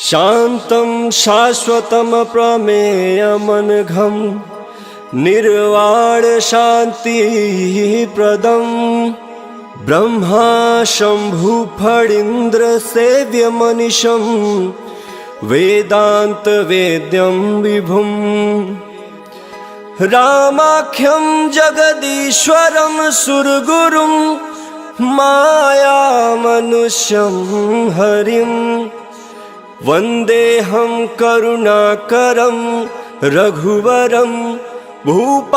शान्तं शाश्वतमप्रमेयमनघं निर्वाण शान्तिप्रदं ब्रह्मा शम्भु फणीन्द्रसेव्यमनिशं वेदान्तवेद्यं विभुं रामाख्यं जगदीश्वरं सुरगुरुं मायामनुष्यं हरिं वन्देऽहं करुणाकरं रघुवरं भूपालचूडामणिं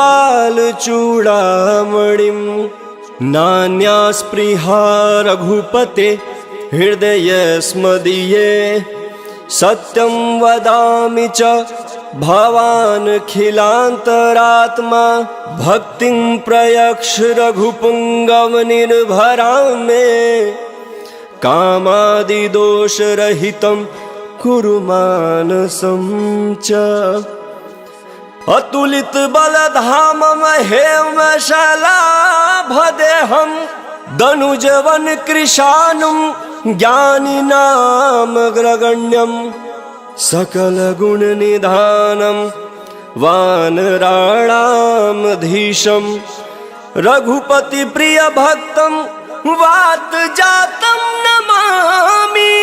नान्यास्पृहा रघुपते हृदयस्मदीये सत्यं वदामि च भवानखिलान्तरात्मा भक्तिं प्रयक्ष रघुपुङ्गवनिर्भरां मे कामादिदोषरहितं कुरु मानसं च अतुलितबलधाममहेमशलाभदेहं दनुजवनकृशानुं ज्ञानिनामग्रगण्यं सकलगुणनिधानं वानराणामधीशं रघुपतिप्रियभक्तं वातजातं नमामि।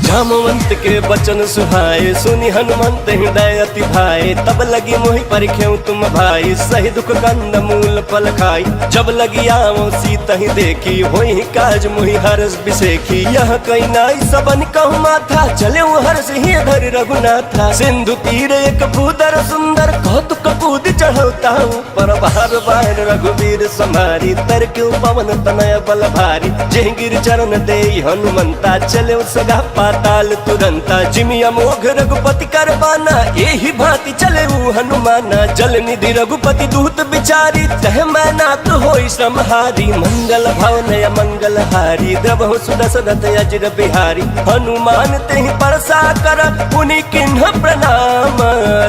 जामवंत के बचन सुहाए सुनि हनुमंत हृदय अति भाए तब लगी मोहि परिख्यऊ तुम भाई सही दुख कंद मूल फल खाई जब लगी आओ सीता ही देखी होई काज मोहि हरस बिसेखी यह कई नाई सबन कहु माथा चले हर्ष ही धर रघुनाथा सिंधु तीर एक भूधर सुंदर कौतुक कूद चढ़ौता पर बार बार रघुवीर समारी तर क्यों पवन तनय बल भारी जय गिर चरण दे हनुमंता चले सगा पाताल तुरंता जिमि अमोघ रघुपति कर पाना यही भांति चले हनुमाना जल निधि रघुपति दूत बिचारी तह मैनाक होई श्रमहारी मंगल भवनय मंगल हारी द्रवहु सुदशरथ अजिर बिहारी हनुमान तेहि परसा कर पुनि किन्ह प्रणाम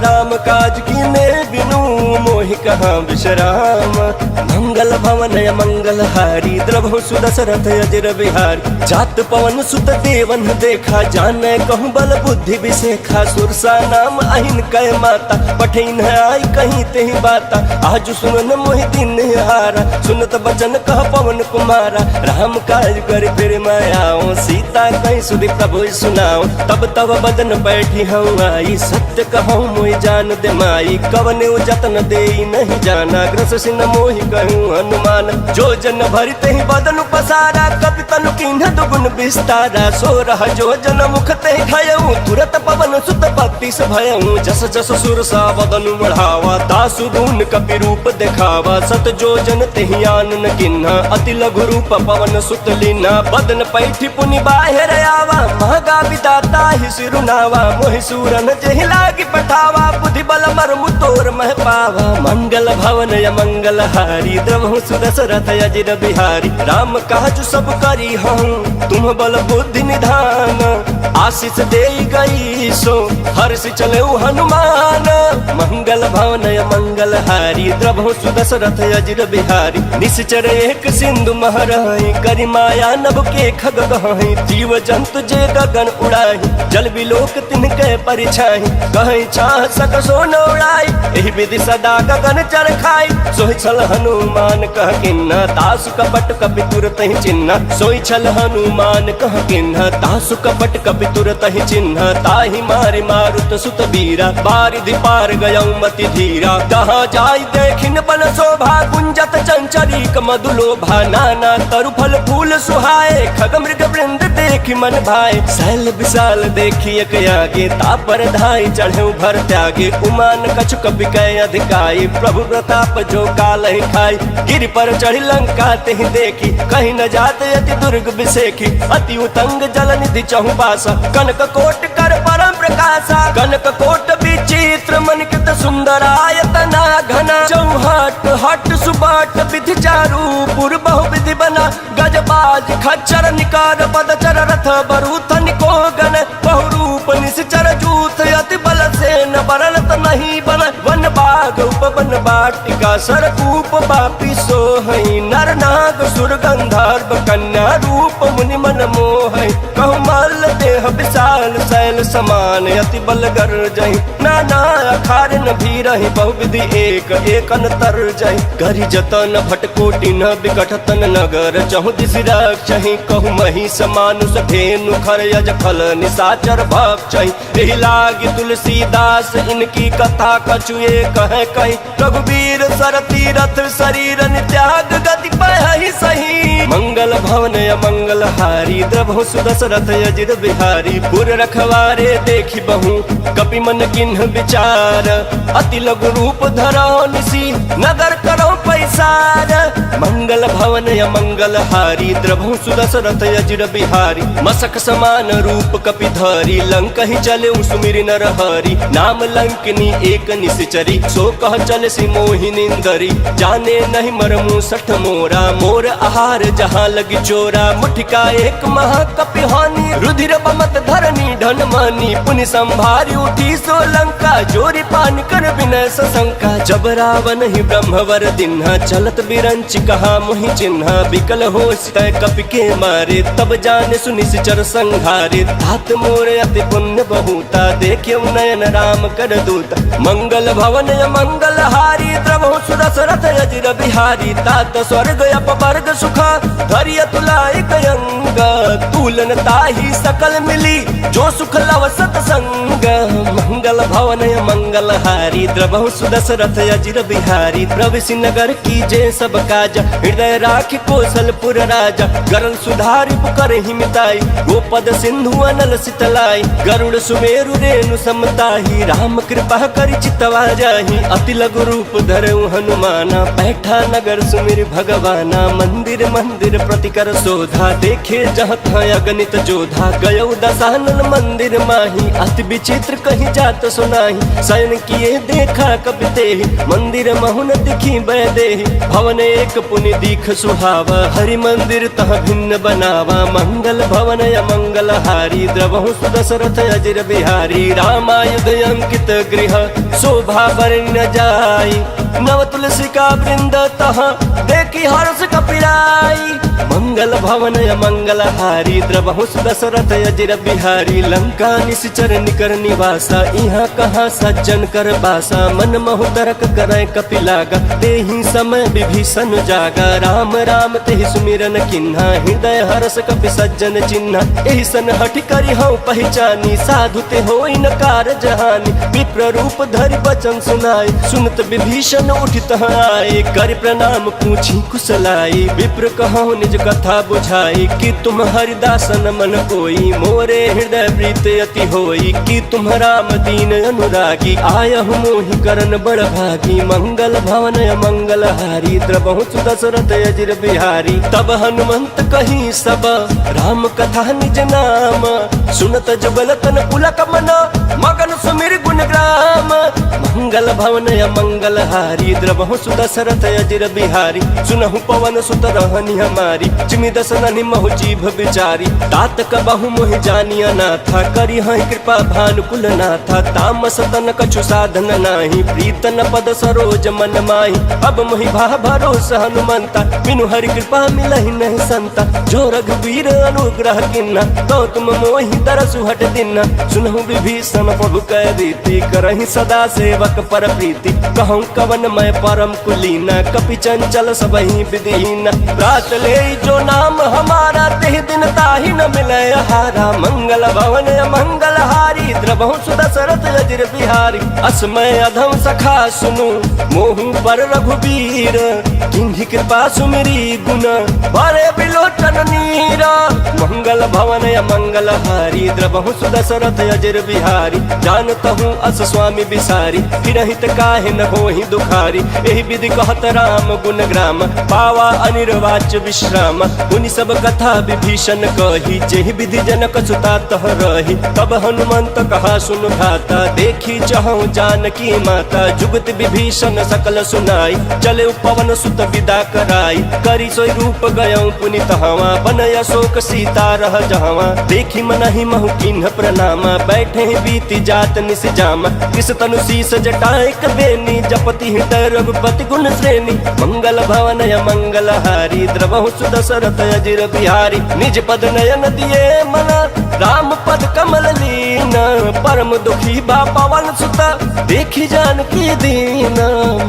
राम काज कीने बिनु मोहि कहाँ विश्राम मंगल भवनय मंगल हारी द्रवहु सुदशरथ अजिर बिहारी जात पवन सुत देवन देखा जाने कहूँ बल बुद्धि विशेखा सुरसा नाम अहिन कै माता पठिन आई कहीं तेहि बाता आज सुन मोहि दिन हारा सुनत बचन कह पवन कुमारा राम काज कर फिर मैं आऊँ सीता कहीं सुधि प्रभु सुनाऊँ तब तब बदन बैठी हूँ आई सत्य कहूँ मोहि जान दे माई कवने जतन दे नहीं जाना ग्रस सिन मोहि कहूँ हनुमान जो जन भरते ही बदन पसारा कपि तनु किन्ह दुगुन विस्तारा सो रह जो जन मुख ते भयऊ तुरत पवन सुत भक्ति से भयऊ जस जस सुर सा बदन बढ़ावा दासु दून कपि रूप दिखावा सत जो जन तेहि आनन किन्हा अति लघु रूप पवन सुत लीना बदन पैठी पुनि बाहिर आवा महगा विदाता ही सिरुनावा मोहि सूरन जेहि लागी पठावा बुद्धि बल मरमु तोर मह पावा मंगल भवन य मंगल हारी द्रवहु सुदशरथ अजिर बिहारी राम काज सब करी हूँ तुम बल बुद्धि निधान आशीष दे गई सो हर्ष चले हनुमान मंगल भवनय मंगल हारी द्रवहु सुदशरथ अजिर बिहारी निश्चर एक सिंधु महरहि करि माया नभ के खग गहहि जीव जंतु जे गगन उड़ाहि जल बिलोक तिनके परिछाहि कहि छाह सकसो न उड़ाई एहि विधि सदा गगन चर खाई सोहि छल हनुमान कह किन्ना तासु कपट कपि तुरत ही चिन्ह सोहि छल हनुमान कह किन्ना तासु कपट कपि तुरत ही चिन्ह ताहि मारि मारुत सुत बीरा बारिधि पार गयौ मति धीरा कहाँ जाय देखिन बन शोभा गुंजत चंचरीक मधुलोभा नाना तरु फल फूल सुहाए खग मृग वृंद देखि मन भाए शैल विशाल देखि एक आगे तापर धाई चढ़े भर त्यागे उमान कछु कपि कै अधिकाई प्रभु प्रताप जो काल ही खाई गिरि पर चढ़ी लंका तेहि देखी कहीं न जाते अति दुर्ग बिसेखी अति उतंग जल निधि चहु पासा कनक कोट कर परम प्रकाशा कनक कोट विचित्र मनिकृत सुंदरायतना घना चौहट हट सुबाट विधि चारु पुर बहु विधि बना गजबाज खच्चर निकार पदचर रथ बरूथ निकोगन बहुरूप निश्चर जूथ अति बल से न बरलत नहीं बन वन बाग उपवन बाटिका सरकूप बापी सोहई नर नाग सुर गंधर्व कन्या रूप मुनि मन मोहई कहु मल देह विशाल शैल समान अति बलगर जही नाना अखार न भी रही बहुविधि एक एक अंतर जही करी जतन भटकोटि न विकटतन नगर चहु दिशि रक्षहि कहु मही समानुष धेनु खर यज फल निशाचर भक्षहि एहि लागी तुलसीदास इनकी कथा कछुए कह कही रघुवीर सर तीरथ शरीर त्याग गति पहि सही मंगल भवन अमंगल हारी द्रभु सुदशरथ अजिर बिहारी पुर रखवारे देखी बहु कपि मन किन्ह विचार अति लघु रूप धरो निसी नगर करो पैसार मंगल भवन अमंगल हारी द्रभु सुदशरथ अजिर बिहारी मसक समान रूप कपि धरी लंक ही चले सुमिर नर हरि नाम लंकनी एक निश्चरी सो कह चल सी मोहिनिंदरी जाने नहीं मरमु सठ मोरा मोर आहार जहाँ लगी चोरा मुठिका एक महाकपि हानि रुधिर बमत धरनी धन मानी पुनि संभारी उठी सो लंका जोरी पान कर विनय सशंका जब रावण ही ब्रह्मवर दिन्हा चलत बिरंच कहा मोहि चिन्हा विकल हो कपि के मारे तब जाने सुनिश्चर संघारे तात मोर अति पुण्य बहुता देखे नयन राम कर दूत मंगल भवन मंगल हारी द्रभु सुदशरथ अजिर बिहारी तात स्वर्ग अपवर्ग सुखा धरिय तुलाई कयंग तूलन ताही सकल मिली जो सुख लव सतसंग मंगल भवन मंगल हारी द्रभु सुदशरथ अजिर बिहारी प्रविशि नगर की जय सब काज हृदय राखि कौशलपुर राजा गरल सुधारि पुकर हिमिताई गोपद सिंधु अनल सितलाई गरुड़ सुमेरु रेणु समताही राम कृपा करि चितवा जाही अति लघु रूप धरऊ हनुमाना बैठा नगर सुमिर भगवाना मंदिर मंदिर प्रतिकर शोधा देखे जहाँ था अगणित जोधा गयौ दशानन मंदिर माही अति विचित्र कहीं जात सुनाही शयन किए देखा कपि तेहि मंदिर महुन दिखी बैदेहि भवन एक पुनि दीख सुहावा हरि मंदिर तह भिन्न बनावा मंगल भवन अमंगल हारी द्रवहु सुदशरथ अजिर बिहारी रामायुध अंकित गृह शोभा बरन जाई नव तुलसी का वृंद तह देखी हर्ष कपिराई मंगल भवन अमंगल हारी द्रवहु सुदशरथ अजिर बिहारी लंका निश्चर निकर निवासा यहाँ कहाँ सज्जन कर बासा मन महु तरक करे कपि लागा तेहि समय विभीषण जागा राम राम तेहि सुमिरन किन्हा हृदय हर्ष कपि सज्जन चिन्हा एहि सन हठि करि हऊ पहचानी साधु ते होई न कार जहानी विप्र रूप धरि बचन सुनाई सुनत विभीषण उठित आए कर प्रणाम पूछी कुशलाई विप्र कहूँ निज कथा बुझाई कि तुम हरिदासन मन कोई मोरे हृदय प्रीत अति होई कि तुम राम दीन अनुरागी आयहु मोहि करन बड़ भागी मंगल भवन अमंगल हारी द्रवहु सुदशरथ अजिर बिहारी तब हनुमंत कही सब राम कथा निज नाम सुनत जुगल तन पुलक मन मगन सुमिर गुण ग्राम मंगल भवन अमंगल हारी द्रवहु सुदशरथ अजिर बिहारी सुनहु पवन सुत रहनी हमारी चिमि दसननि महु जीभ विचारी तात कबहु मोहि जानिया नाथा करी हहि कृपा भानुकुल नाथा तामस तन कछु साधन नाही प्रीतन पद सरोज मन माही अब मोहि भा भरोस हनुमंता बिनु हरि कृपा मिलहि नहीं संता जो रघुवीर अनुग्रह किन्ना तो तुम मोहि दरसु हट दिन्ना सुनहु विभीषण प्रभु कह रीति करहि सदा सेवक पर प्रीति कहूँ कवन मैं परम कुलीना कपि चंचल सबहि विधिहीन रात ले जो नाम हमारा तेहि दिन ताहि न मिले हारा मंगल भवन मंगल हारी द्रवहु सुदशरथ अजिर बिहारी असमय अधम सखा सुनु मोहु पर रघुवीर किन्हि कृपा सुमिरी गुण बरे बिलोचन नीरा मंगल भवन मंगल हारी द्रवहु सुदशरथ अजिर बिहारी जानतहु अस स्वामी बिसारी हिरहित काहे न होहि दुखारी एहि विधि कहत राम गुण ग्राम पावा अनिर्वाच्य विश्राम मुनि सब कथा विभीषण कही जेहि विधि जनक सुता तह रही तब हनुमंत कहा सुन भाता देखी चहु जानकी माता जुगत विभीषण सकल सुनाई चले पवन सुत विदा कराई करी सोई रूप गयऊ पुनि तहवा बनय शोक सीता रह जहवा देखी मनहि महु किन्ह प्रणामा बैठे बीती जात निस जामा किस तनु शीस जटाए कबेनी जपति हृदय रघुपति गुण श्रेणी मंगल भवन मंगल हारी द्रवहु सुदशरथ अजिर बिहारी निज पद नयन दिए मना राम पद परम दुखी बा पवन सुत देखी जानकी दीन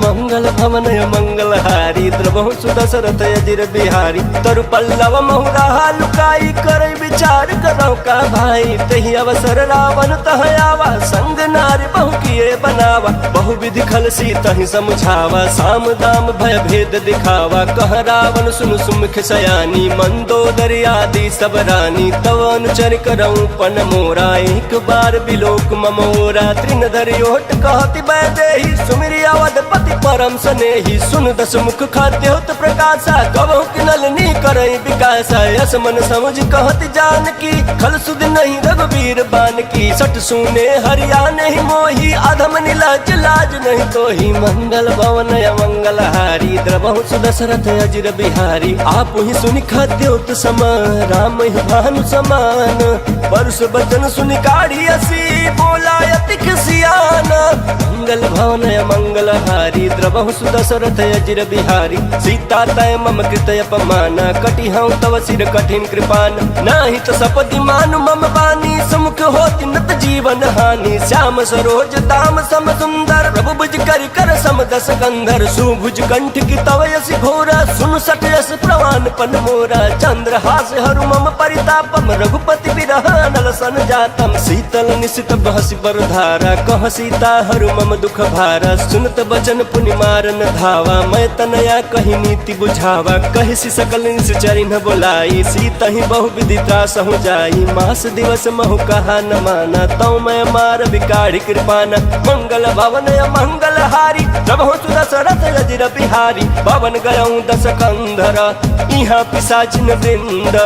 मंगल भवन मंगल हारी द्रवहु सुदशरथ अजिर बिहारी तरु पल्लव महुरा लुकाई कर विचार करो का भाई तही अवसर रावण तह आवा संग नारी बहु किए बनावा बहु विधि खल सी तही समझावा साम दाम भय भेद दिखावा कह रावण सुन सुमुख सयानी मंदोदरी आदि सब रानी तव अनुचर करऊं पन मोरा एक बार बिलोक ममोरा तृण धरि ओट कहति बैदेही सुमिरि अवधपति परम सनेही सुन दस मुख खाद्योत प्रकाशा कबहु किनलनी करई विकासा यस मन समझ कहति जानकी खल सुध नहीं रघुवीर बान की सट सुने हरिया नहीं मोही अधम नीलाज लाज नहीं तो ही मंगल भवन मंगल हारी द्रवहु सुदशरथ अजिर बिहारी आप ही सुनि खाद्योत सम राम ही भानु समान परुष बचन सुनि काढ़ी असी बोला अति खिसियान मंगल भवन मंगल हारी द्रवहु सुदशरथ अजिर बिहारी सीता तय मम कृत अपमान कटि हूँ तव सिर कठिन कृपान नाही तो सपदि मानु मम बानी समुख होति नत जीवन हानि श्याम सरोज दाम सम सुंदर प्रभु भुज करि कर सम दस कंधर सुभुज कंठ की तव यसी घोरा सुन सठ यस प्रवान पन मोरा चंद्र हास हरु मम परितापम रघुपति विरह नल सन जातम शीतल निशित बहसि बर धारा कह सीता हरु मम दुख भारा सुनत बचन पुनि मारन धावा मैं तनया कही नीति बुझावा कहि सकल निश्चरि न बोलाई सीता ही बहु विधि त्रास हो जाई मास दिवस महु कहा न माना तौ मैं मार विकाढ़ी कृपाना मंगल भवन मंगल हारी प्रभु सुदशरथ अजिर बिहारी पवन गयऊं दस कंधर इहाँ पिशाचिन वृंद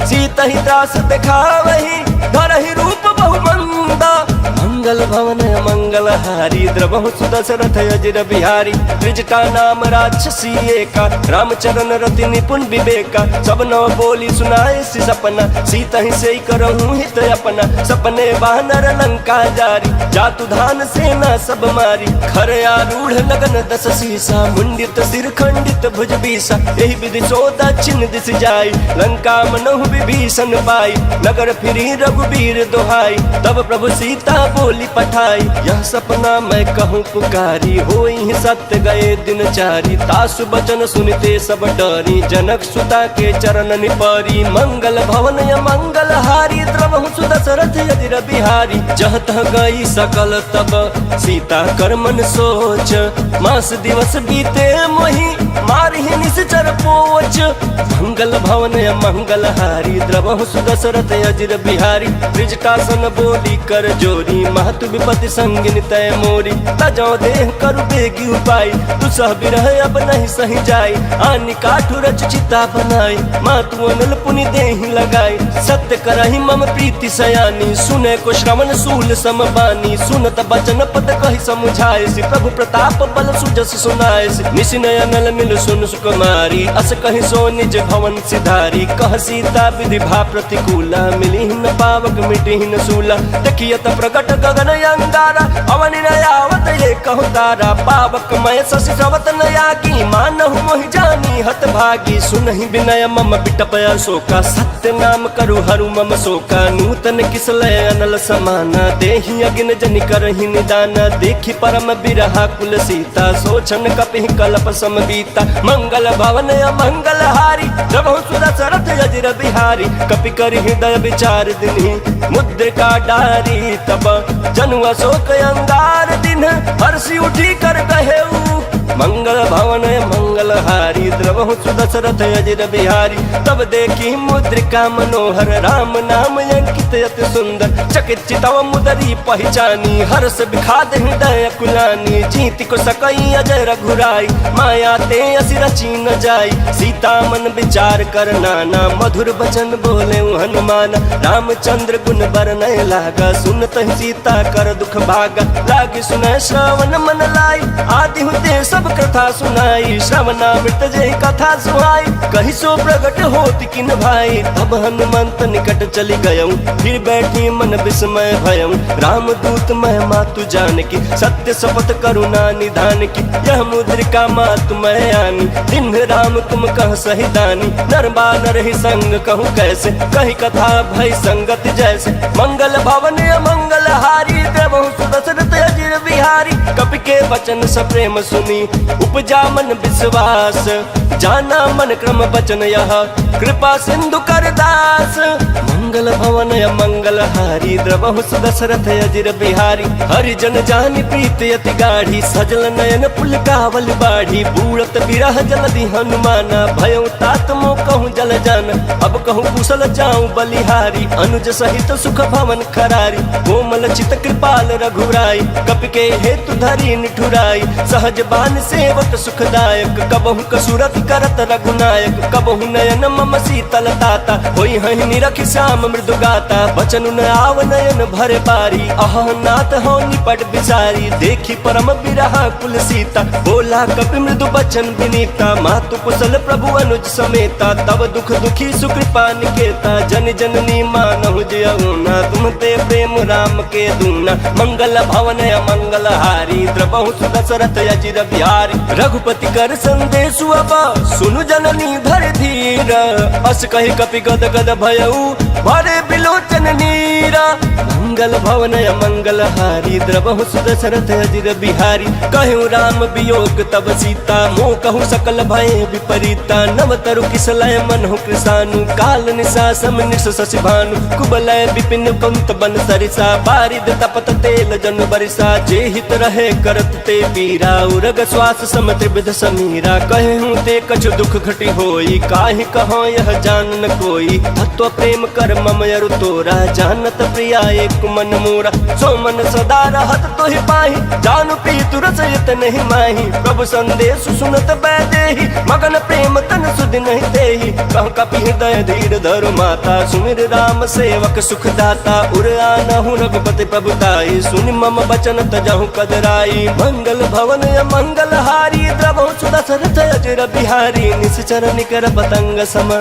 सीता ही त्रास दिखावही धरहि रूप बहु मंदा मंगल भवन मंगल हारी द्रवहु सुदशरथ अजिर बिहारी त्रिजटा नाम राक्षसी एका रामचरण रति निपुण विवेका सब नव बोली सुनाए सी सपना सीता ही से करहूं हित अपना सपने वानर लंका जारी जातु धान सेना सब मारी खर आरूढ़ लगन दस सीसा मुंडित सिर खंडित भुज बीसा यही विधि सो दक्षिण दिश जाई लंका मनहु विभीषण पाई नगर फिरी रघुबीर दोहाई तब प्रभु सीता बोली पठाई यह सपना मैं कहूँ पुकारी होई सत्य गए दिन चारी तासु बचन सुनते सब डरी जनक सुता के चरण निपरी मंगल भवन मंगल हारी द्रवहु सुदशरथ अजिर बिहारी जह तह गई सकल तब सीता कर मन सोच मास दिवस बीते मोही मारहि निश्चर पोच मंगल भवन मंगल हारी द्रवहु सुदशरथ अजिर बिहारी त्रिजटासन बोली कर जोरी महतु विपति संगिन तय मोरी तजो देह करु बेगी उपाय तू सह बिरह अब नहीं सही जाई आनि काठु रच चिता बनाई मातु अनल पुनि देहि लगाई सत्य करहि मम प्रीति सयानी सुने को श्रवण सूल समबानी सुनत बचन पद कहि समुझाए सि प्रभु प्रताप बल सुजस सुनाए सि निशिनय अनल मिल सुन सुकुमारी अस कहि सो निज भवन सिधारी कह सीता विधि भा प्रतिकूला मिली न पावक मिटी न सूला देखियत प्रगट गगन अंगारा अवनि नयावत ये कहु तारा पावक मय शशि श्रवत नया की मानहु मोहि जानी हत भागी सुनहि विनय मम बिटपय शोका सत्य नाम करु हरु मम शोका नूतन किसलय अनल समाना देहि अगिन जनि करहि निदाना देखि परम बिरहा कुल सीता सोचन कपिहि कल्प समबीता मंगल भवन मंगल हारी प्रभु सुदशरथ अजिर बिहारी कपि करि हृदय विचार दिनहि मुद्रिका डारी तब जनु अशोक अंगार दिन हर्षि उठी कर कहेऊ मंगल भवन मंगल हारी द्रवहु सुदशरथ अजिर बिहारी तब देखी मुद्रिका मनोहर राम नाम अंकित अति सुंदर चकित चितव मुदरी पहचानी हर्ष विखाद हृदय कुलानी जीति को सकई अजय रघुराई माया ते असि रची न जाई सीता मन विचार कर नाना मधुर बचन बोले हनुमान रामचंद्र गुण बरनय लागा सुनत सीता कर दुख भागा लागी सुनय श्रवण मन लाई आदि हुते सब कथा सुनाई श्रवणामृत जय कथा सुहाई कहि सो प्रगट होत किन भाई तब हनुमंत निकट चली गयऊं फिर गिर बैठी मन विस्मय भयम, राम दूत महिमा तु जान की, सत्य शपथ करुणा निधान की, यह मुद्रिका मात मैं आनी, दिन राम तुम कह सही दानी, नर बानर ही संग कहूँ कैसे, कही कथा भय संगत जैसे, मंगल भवन मंगल हारी, देवहु सुदशरथ अजिर बिहारी, कपि के वचन सप्रेम सुनी, उपजा मन विश्वास, जाना मन क्रम वचन यह, कृपा सिंधु कर दास, मंगल भवन मंगल हारी, द्रवहु सुदशरथ अजिर बिहारी, हरिजन जानि प्रीत अति गाढ़ी, सजल नयन पुलकावल बाढ़ी, बूढ़त बिरह जलधि हनुमाना, भयउ तात मो कहूँ जल जान, अब कहूँ कुशल जाऊँ बलिहारी, अनुज सहित सुख भवन खरारी, कोमल चित कृपाल रघुराई, कपि के हेतु धरी निठुराई, सहज बान सेवक सुखदायक, कबहु कसुरत करत रघुनायक, कबहु नयन मम शीतल ताता, होई हहि निरखि श्याम मृदु गाता, बचनु न आव नयन भरे पारी, अह नाथ हो निपट बिसारी, देखी परम बिरहा कुल सीता, बोला कपि मृदु बचन विनीता, मातु कुशल प्रभु अनुज समेता, तब दुख दुखी सुकृपा निकेता, जन जननी मानहु जयउना, तुम ते प्रेम राम के दूना, मंगल भवन मंगल हारी, द्रवहु सुदशरथ अजिर बिहारी, रघुपति कर संदेश अब सुनु जननी धर धीर, अस कहि कपि गद गद भयउ भरे बिलोचन नीरा, मंगल भवन मंगल हारी, द्रवहु सुदशरथ अजिर बिहारी, कहु राम वियोग तब सीता, मोह कहु सकल भय विपरीता, नव तरु किसलय मनहु कृसानु, काल निशा सम निश शशि भानु, कुबलय विपिन कुंत बन सरिसा, बारिद तपत तेल जन बरिसा, जे हित रहे करत ते पीरा, उरग श्वास सम त्रिविध समीरा, कहूँ ते कछु दुख घटी होई, काहि कहो यह जान न कोई, तत्व प्रेम कर मम अरु तोरा, जानत प्रिया एक मन मोरा, सो मन सदा रहत तोहि पाहि, जानु प्रीतु रसयत नहीं माही, प्रभु संदेश सुनत बैदेहि, मगन प्रेम तन सुधि नहीं देहि, कह कपि हृदय धीर धरु माता, सुमिर राम सेवक सुख दाता, उर आनहु रघुपति प्रभुताई, सुनि मम बचन तजहु कदराई, मंगल भवन मंगल हारी, द्रवहु सुदशरथ अजिर बिहारी, निश्चर निकर पतंग सम,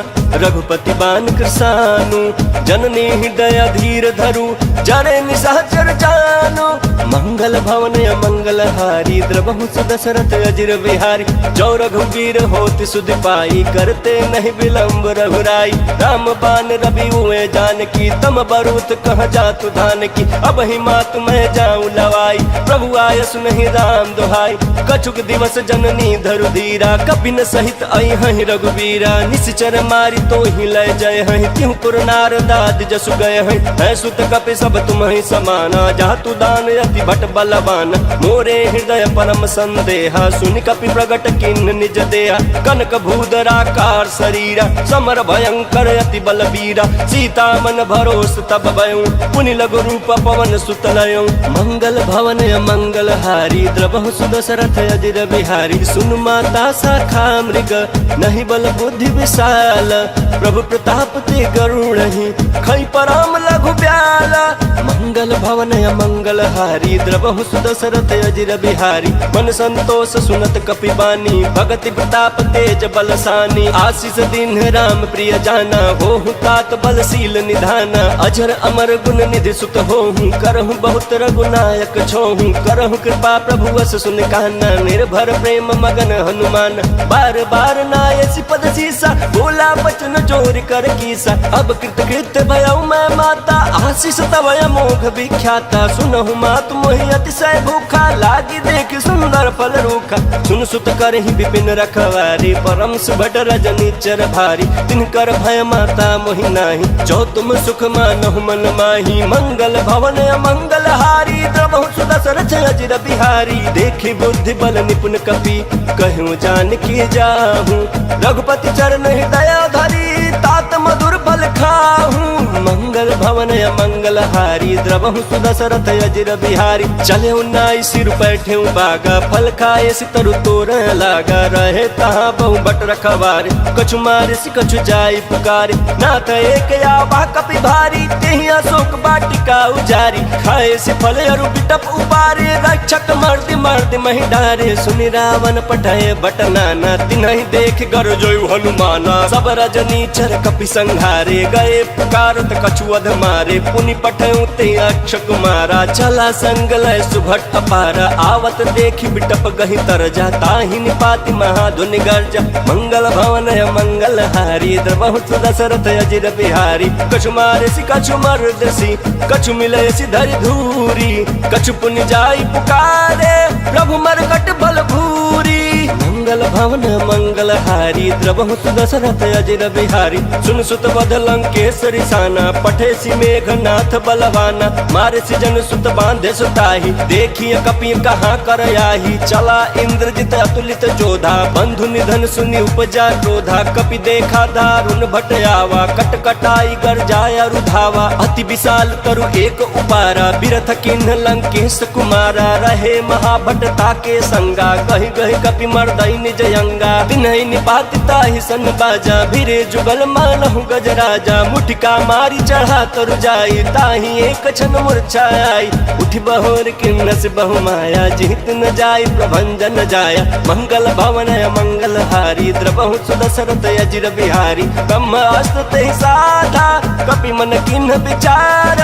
रघुपति बान कृसानु, जननी हृदय धीर धरु, जरे निशाचर जानु, मंगल भवन मंगल हारी, द्रवहु सुदशरथ अजिर बिहारी, जो रघुवीर होति सुधि पाई, करते नहीं विलंब रघुराई, राम बान रवि हुए जान की, तम बरूत कह जातु धान की, अब ही मातु मैं जाऊँ लवाई, प्रभु आय सुनहि राम दुहाई, कछुक दिवस जननी धरु धीरा, कपिन सहित आई हहि रघुवीरा, निश्चर मारी तो ही लय जय हहि, तिहु पुर नार दाद जसु गए हहि, है सुत कपि सब तुम ही समाना, जातु दान अति भट बलवान, मोरे हृदय परम संदेहा, सुनि कपि प्रगट किन्न निज देहा, कनक भूधराकार शरीरा, समर भयंकर अति बलबीरा, सीता मन भरोस तब भयउ, पुनि लघु रूप पवन सुत लयउ, मंगल भवन मंगल हारी, द्रवहु सुदशरथ अजिर बिहारी, सुनु माता शाखा मृग, नहीं बल बुद्धि विशाल, प्रभु प्रताप ते गरुड़हि, खै परम लघु ब्याला, मंगल भवन मंगल हारी, द्रवहु सुदशरथ अजिर बिहारी, मन संतोष सुनत कपि बानी, भगति प्रताप तेज बलसानी, आशीष दीन राम प्रिय जाना, होहु तात बलशील निधाना, अजर अमर गुण निधि सुत होहु, करहु बहुत रघुनायक छोहु, करहु कृपा प्रभु अस सुन कहना, निर्भर प्रेम मगन हनुमान, बार बार नायसी पद सीसा, बोला बचन जोर कर कीसा, अब कृत कृत भयउ मैं माता, आशीष तव मोघ विख्याता, सुनहु मात मोहि अतिशय भूखा, लागी देख सुंदर फल रूखा, सुन सुत करहि विपिन रखवारी, परम सुभट रजनी चर भारी, तिनकर भय माता मोहि नाही, जो तुम सुख मानहु मन माही, मंगल भवन मंगल हारी, द्रवहु सुदशरथ अजिर बिहारी, देखी बुद्धि बल निपुण कपि, कहूँ जान की जाहू, रघुपति चरण हृदय धरी, तात मधुर फल खाहू, मंगल भवन मंगल हारी, द्रवहु सुदशरथ अजिर बिहारी, चले उन्नाई सिर बैठे बागा, फल खाए सितरु तोर लागा, रहे तहाँ बहु बट रखवारे, कछु मारे सि कछु जाई पुकारे, नाथ एक आवा कपि भारी, तेहि अशोक वाटिका उजारी, खाए से फल अरु बिटप उपारे, रक्षक मर्द मर्द महि डारे, सुनि रावण पठाए बट नाना, तिन्हि देख गर जोयु हनुमाना, सब रजनी निश्चर कपि संहारे, गए पुकारत कछुअध मारे, पुनि पठयु ते अक्ष कुमारा, चला संग लय सुभट अपारा, आवत देखी बिटप गहि तरजा, ताहि निपाति महाधुनि गर्जा, मंगल भवन मंगल हारी, द्रवहु दशरथ अजिर बिहारी, कछु मारेसी कछु मर्दसी, कछु मिलयसी धरि धूरी, कछु पुनि जाई पुकारे, प्रभु मरकट बल भूरी, मंगल भवन मंगल हारी, द्रवहु दशरथ अजिर बिहारी, सुन सुत बध लंकेश्वरी साना, पठेसी मेघनाथ बलवाना, मारेसी जन सुत बांधे सुताही, देखिए कपि कहाँ कर आही, चला इंद्रजित अतुलित जोधा, बंधु निधन सुनि उपजा क्रोधा, कपि देखा दारुण भट आवा, कट कटाई गर जाया रुधावा, अति विशाल तरु एक उपारा, बिरथ किन्ह लंकेश कुमारा, रहे महाभट ताके संगा, गहि गहि कपि मर्दई निज अंगा, तिन्हि निपाति ताहि सन बाजा, भिरे जुगल मानहु गजराजा, मुठिका मारी चढ़ा तरु जाई, ताहि एक क्षण मूर्छा आई, उठि बहोर किन्ह से बहु माया, जीत न जाई प्रभंजन जाया, मंगल भवन मंगल हारी, द्रवहु दशरथ अजिर बिहारी, ब्रह्मास्त्र ते साधा, कपि मन किन्ह विचार,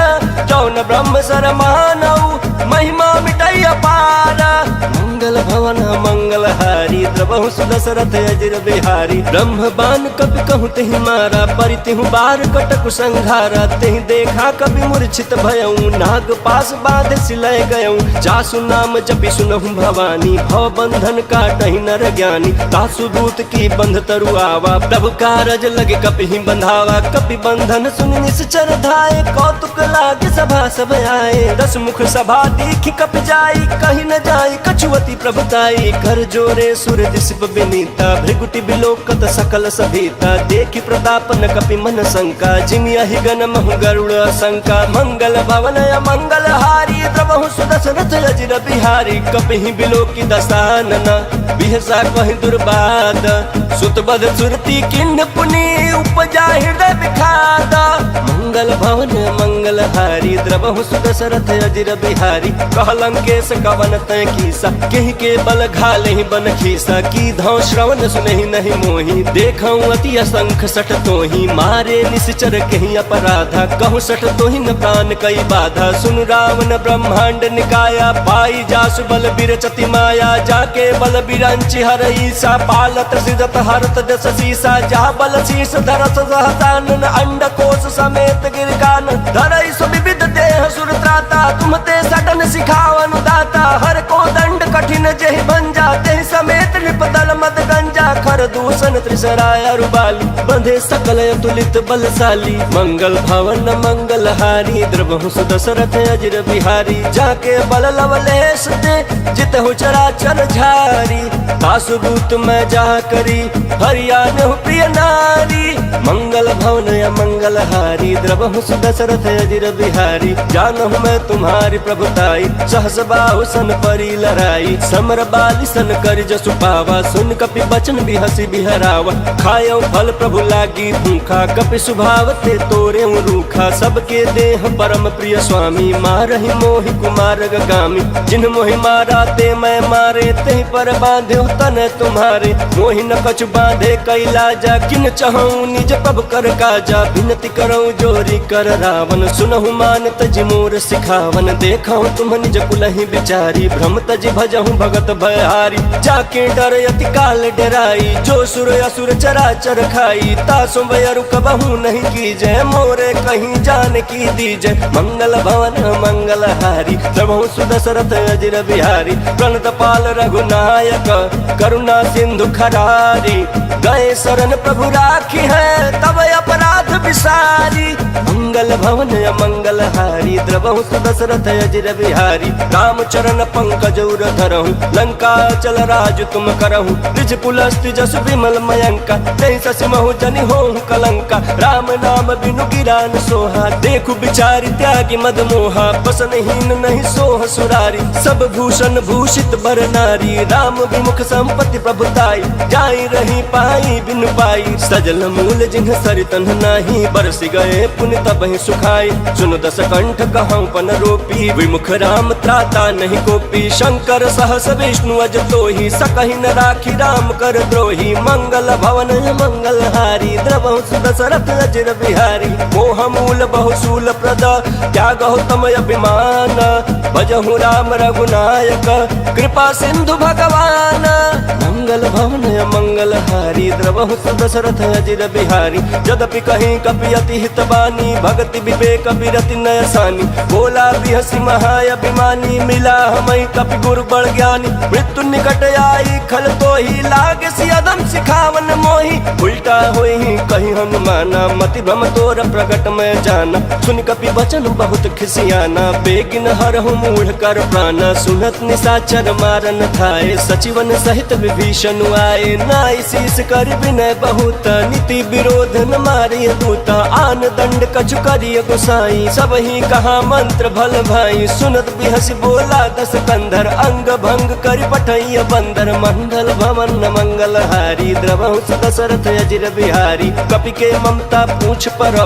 जौन ब्रह्म सर मानऊ, महिमा मिटई अपार, मंगल भवन मंगल हारी, द्रवहु दशरथ अजिर बिहारी, ब्रह्म बान कपि कहु तेहि मारा, परितिहु बार कटक संघारा, तेहि देखा कपि मूर्छित भयऊ, नाग पास बांध सिलय गयऊ, जासु नाम जपि सुनहु भवानी, भव बंधन काटहि नर ज्ञानी, तासु दूत की बंध तरु आवा, प्रभु कारज लगे कपि ही बंधावा, कपि बंधन सुनि निश्चर धाये, कौतुक लागे सभा सब आए, दस मुख सभा देखी कपि जाई, कहीं न जाई कछुअति प्रभुताई, कर जोरे सुर दिशप विनीता, भृगुटि बिलोकत सकल सभीता, देखी प्रतापन कपि मन शंका, जिमि अहि गण महु गरुड़ शंका, मंगल भवन मंगल हारी, द्रवहु दशरथ अजिर बिहारी, कपि ही बिलोकी दसानना, बिहसा कहि दुर्बाद, सुतबद सुरती किन्ह पुनि, उपजा हृदय विखाद, मंगल भवन मंगल हारी, द्रवहु दशरथ अजिर बिहारी, कह लंकेश कवन तय कीसा, केहि के बल घाले ही बन खीसा, की धौ श्रवण सुनहि नहीं मोही, देखऊं अति असंख सठ तोही, मारे निश्चर कहीं अपराधा, कहूँ सठ तोहि न प्राण कई बाधा, सुन रावण ब्रह्मांड निकाया, पाई जासु बल बिरचति माया, जाके बल बिरंचि हर ईसा, पालत सिजत हरत जस सीसा, जा बल शीस धरस सहसानन, अंड कोश समेत गिरगान, धरई सु विविध देह सुर त्राता, तुम ते सटन सिखावन दाता, हर को दंड कठिन जेहि भंजा, तेहि समेत निपदल मद गंजा, खर दूषण त्रिसराय अरुबाली, बंधे सकल अतुलित बलशाली, मंगल भवन मंगल हारी, द्रवहु दशरथ अजिर बिहारी, जाके बल लवलेश ते जितहु चराचर झारी, तासु दूत मैं जा करी, हरियाणहु प्रिय नारी, मंगल भवन मंगल हारी, द्रवहु दशरथ अजिर बिहारी, जानहु मैं तुम्हारी प्रभुताई, सहस बाहु सन परी लड़ाई, समर बाली सन कर जसु पावा, सुन कपि बचन बिहसी बिहरावा, खायऊ फल प्रभु लागी भूखा, कपि स्वभाव ते तोरे रूखा, सबके देह परम प्रिय स्वामी, मारहि मोहि कुमार गामी, जिन मोहि मारा ते मैं मारे, तेहि पर बांधे तन तुम्हारे, मोहि न कछु बांधे कैलाजा, किन चहऊं निज प्रभु कर काजा, विनती करऊं जोरी कर रावण, सुनहु मान तजि मोर सिखावन, देखऊं तुम निज कुलहि बिचारी, भ्रम तजि भजहु भगत भयहारी, जाके डर अति काल डराई, जो सुर असुर चराचर खाई, तासु वयरु कबहु नहीं कीजय, मोरे कहीं जान की दीजय, मंगल भवन मंगल हारी, द्रवहु दशरथ अजिर बिहारी, प्रणत पाल रघुनायक, करुणा सिंधु खरारी, गए शरण प्रभु राखी है, तब अपराध विसारी, मंगल भवन मंगल हारी, द्रवहु दशरथ अजिर बिहारी, राम चरण पंकज उर धरहु, लंका चल राज तुम करहु, निज पुलस्ति जस विमल मयंका, तेहि ससि महु जनि होहु कलंका, राम नाम बिनु गिरान सोहा, देखु बिचारी त्यागी मद मोहा, बसनहीन नहीं सोह सुरारी, सब भूषण भूषित बर नारी, राम विमुख संपत्ति प्रभुताई, जाई रही पाई बिनु पाई, सजल मूल जिन्ह सरितन नाही, बरसि गए पुनि तबहि सुखाई, सुन दस कंठ कहूँ पन रोपी विमुख राम त्राता नहीं कोपी शंकर सहस विष्णु अज तो ही सकहि न राखी राम कर द्रोही मंगल भवन मंगल हारी द्रवहु दशरथ अजर बिहारी मोह मूल बहुशूल प्रद त्यागहु तम अभिमान भजहु राम रघुनायक कृपा सिंधु भगवान मंगल भवन मंगल हारी द्रवहु दशरथ अजर बिहारी यद्यपि कहीं कपि अति हित बानी भगति विवेक विरति नय सानी बोला बिहसी महाअभिमानी मिला हमई कपि गुरु बड़ ज्ञानी मृत्यु निकट आई खल तो ही लागे सियदम सिखावन मोही उल्टा होई कहीं हनुमाना मति भ्रम तोर प्रगट में जाना सुन कपि वचन बहुत खिसियाना बेगिन हरहु मूढ़ कर प्राण सुनत निशाचर मारन थाए सचिवन सहित विभीषण आए नाई शीस कर विनय बहुत नीति विरोध न मारिय दूत आन दंड कछु करिय गोसाई सब ही कहा मंत्र भल भाई सुनत बिहसी बोला दस कंधर अंग भंग कर पठैय बंदर मंगल भवन मंगल हारी द्रवहु दशरथ अजर बिहारी कपि के ममता पूछ पर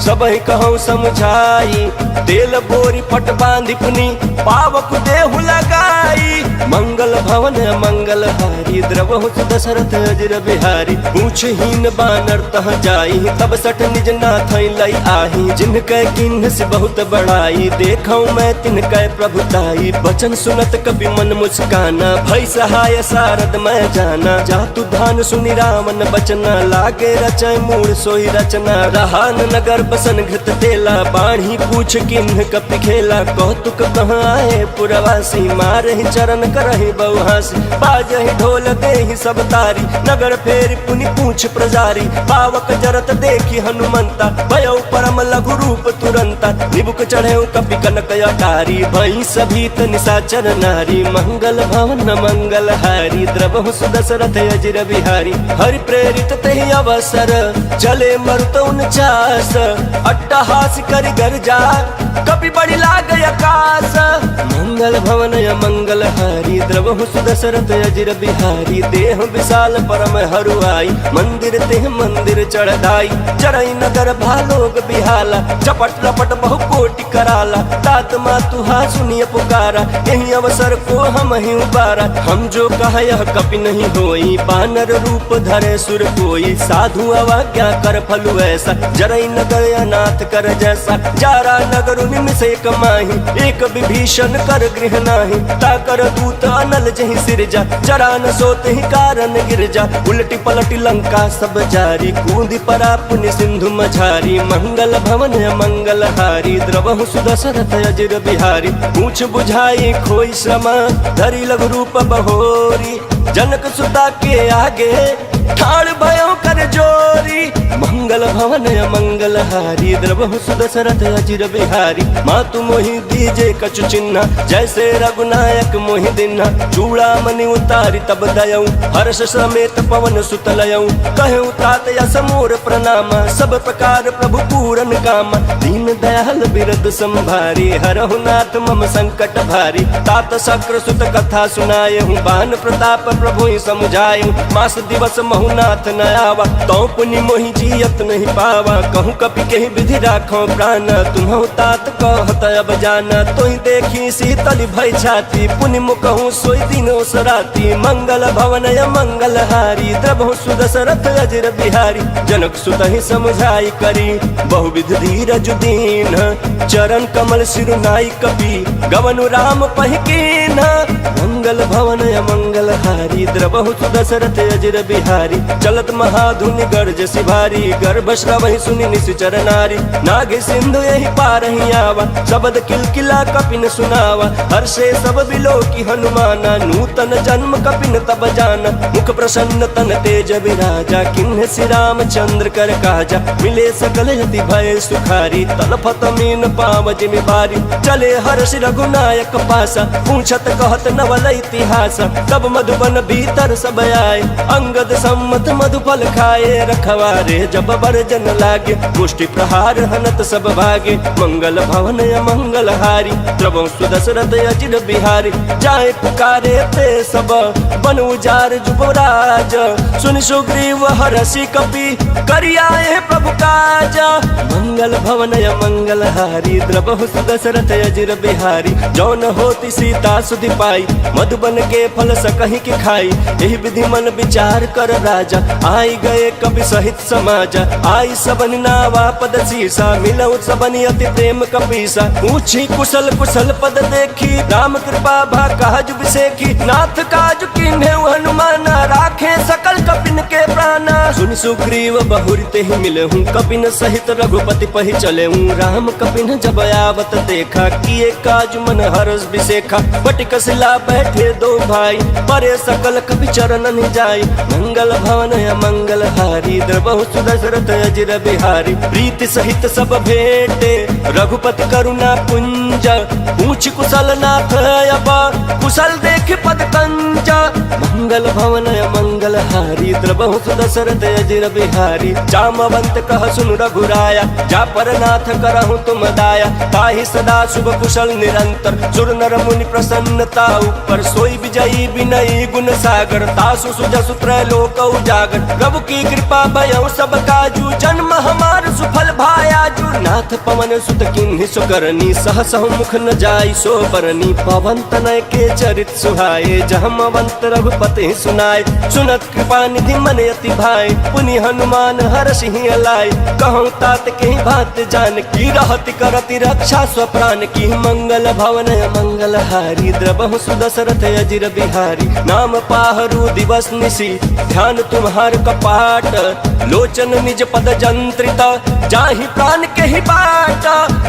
सब ही कहूँ समझाई तेल बोरी पट बांधि पुनी पावक देहु लगाई मंगल भवन मंगल हारी द्रवहु दशरथ अजर बिहारी पूछहीन बानर तह जाई तब सठ निज नाथ लई आही जिनके किन्ह से बहुत बड़ाई देखऊं मैं तिनके प्रभुताई बचन सुनत कभी मन मुस्काना भई सहाय सारद मैं जाना जातु धान सुनि रामन बचना लागे रचय मूढ़ सोई रचना रहान नगर बसन घृत तेला बाढ़ी पूछ किन्ह कपि खेला कौतुक कहाँ आए पुरवासी मारहि चरण करहि बहुहासी बाजहि ढोल देहि सब तारी नगर फेर पुनि पूछ प्रजारी पावक जरत देखी हनुमंता भयो परम लघु रूप तुरंता निबुक चढ़े कपि कनक अटारी भई सभी निशाचर नारी मंगल भवन मंगल हारी द्रवहु दशरथ अजर बिहारी हरि प्रेरित तेहि अवसर चले मरुत 49 अट्टहास करि गर्जा कपि बड़ी लाग आकाश मंगल भवन मंगल हारी द्रवहु दशरथ अजर बिहारी देह विशाल परम हरुआई मंदिर तेह मंदिर चढ़ाई चरई नगर भालोग बिहाला चपट रपट बहु कोटि कराला तात मातुहा सुनिय पुकारा यही अवसर को हम ही उबारा हम जो कहा यह कपि नहीं होई बानर रूप धरे सुर कोई साधु अवज्ञा कर फलु ऐसा जरई नगर अनाथ कर जैसा जारा नगर निमिषे कमाही एक विभीषण कर गृह नाही ताकर दूत अनल जहि सिरजा जरा न सोते ही कारण गिरजा उलटी पलटी लंका सब जारी कूदी परा पुनि सिंधु मझारी मंगल भवन मंगल हारी द्रवहु दशरथ अजर बिहारी पूछ बुझाई खोई श्रम धरी लघु रूप बहोरी जनक सुता के आगे ठाड़ भयो कर जोरी मंगल भवन मंगल हारी द्रवहु दशरथ अजर बिहारी मातु मोहि दीजे कछु चिन्ह जैसे रघुनायक मोहि दिन्हा चूड़ा मणि उतारी तब दयऊ हर्ष समेत पवन सुत लयऊ कहूँ तात यस मोर प्रणाम सब प्रकार प्रभु पूरन काम दीन दयाल बिरद संभारी हरहु नाथ मम संकट भारी तात शक्र सुत कथा सुनाए हूँ बान प्रताप प्रभु समझाए मास दिवस बहुनाथ न आवा तो पुनि मोहि जियत नहीं पावा कहूँ कपि कहीं विधि राखो प्राण तुम्हु तात कहत अब जाना तोहि देखी शीतल भय छाती पुनि मुकहु सोई दिनो सराती मंगल भवन मंगल हारी द्रवहु दशरथ अजर बिहारी जनक सुत ही समझाई करी बहुविध धीरज दीन चरण कमल सिरुनाई कपि गवनु राम पहिकीन मंगल भवन मंगल हारी द्रवहु दशरथ अजर बिहारी चलत महाधुनि गर्ज सिभारी गर्भ श्रवहि सुनि निश्चर नारी नागे सिंधु यही पार ही आवा शब्द किलकिला कपिन सुनावा हर्षे सब बिलो की हनुमाना नूतन जन्म कपिन तब जाना मुख प्रसन्न तन तेज विराजा किन्ह श्री राम चंद्र कर काजा मिले सकल यति भय सुखारी तलफत मीन पाव जिमि बारी चले हर्ष रघुनायक पासा पूछत कहत नवल इतिहास तब मधुबन मन भीतर सब आए, अंगद सम्मत मधुफल खाए, रखवारे जब बरजन लागे, मुष्टि प्रहार हनत सब भागे, मंगल भवन मंगल हारी, द्रवं सुदशरथ अजिर बिहारी, जाए पुकारे ते सब बन उजार जुबराज, सुन सुग्रीव हरषि कपि करियाए प्रभु काज, मंगल भवन मंगल हारी, द्रवहु सुदशरथ अजिर बिहारी, जौन होती सीता सुधि पाई, मधुबन के फल सकहि के खाई, यही विधि मन विचार कर राजा, आई गए कवि सहित समाज, आई सबन नावा पद शीसा, मिलऊ सबन अति प्रेम कपीसा, पूछी कुशल कुशल पद देखी, राम कृपा भा काज बिसेखी, नाथ काज कीन्हे हनुमान, राखे सकल कपिन के प्राण, सुन सुग्रीव बहुरी ते ही मिलहूँ, कपिन सहित रघुपति पहि चलेहूँ, राम कपिन जब आवत देखा, किए काज मन हरष बिसेखा, बटिक शिला बैठे दो भाई, परे सकल कपि चरणन जाय, मंगल भवन मंगल हारी, द्रवहु सुदशरथ अजिर बिहारी, प्रीति सहित सब भेटे, रघुपति करुणा पुंज, पूछ कुशल नाथ अब, कुशल देख पद कंज, मंगल भवन मंगल हारी, द्रवहु सुदशरथ अजिर बिहारी, जामवंत कह सुन रघुराया, जा पर नाथ करहु तुम दाया, ताहि सदा शुभ कुशल निरंतर, सुर नर मुनि प्रसन्नता ऊपर, सोई विजयी विनयी गुण सागर, तासु सुजसु त्रैलोक उजागर, प्रभु की कृपा भयउ सब काजू, जन्म हमार सुफल भायाजू, नाथ पवन सुत किन्हि सुकरनी, सहसहु मुख न जाई सो बरनी, पवन तनय के चरित सुहाए, जहमवंत रघुपति सुनाए, सुनत कृपा निधि मन अति भाई, पुनि हनुमान हरषि अलाय, कहूँ तात के बात जान की, रहति करति रक्षा स्वप्राण की, मंगल भवन मंगल हारी, द्रवहु सुदशरथ अजिर बिहारी, नाम पाहरू दिवस निशी, ध्यान तुम्हार कपाट, लोचन निज पद जंत्रिता, जाहि प्राण के ही बाट,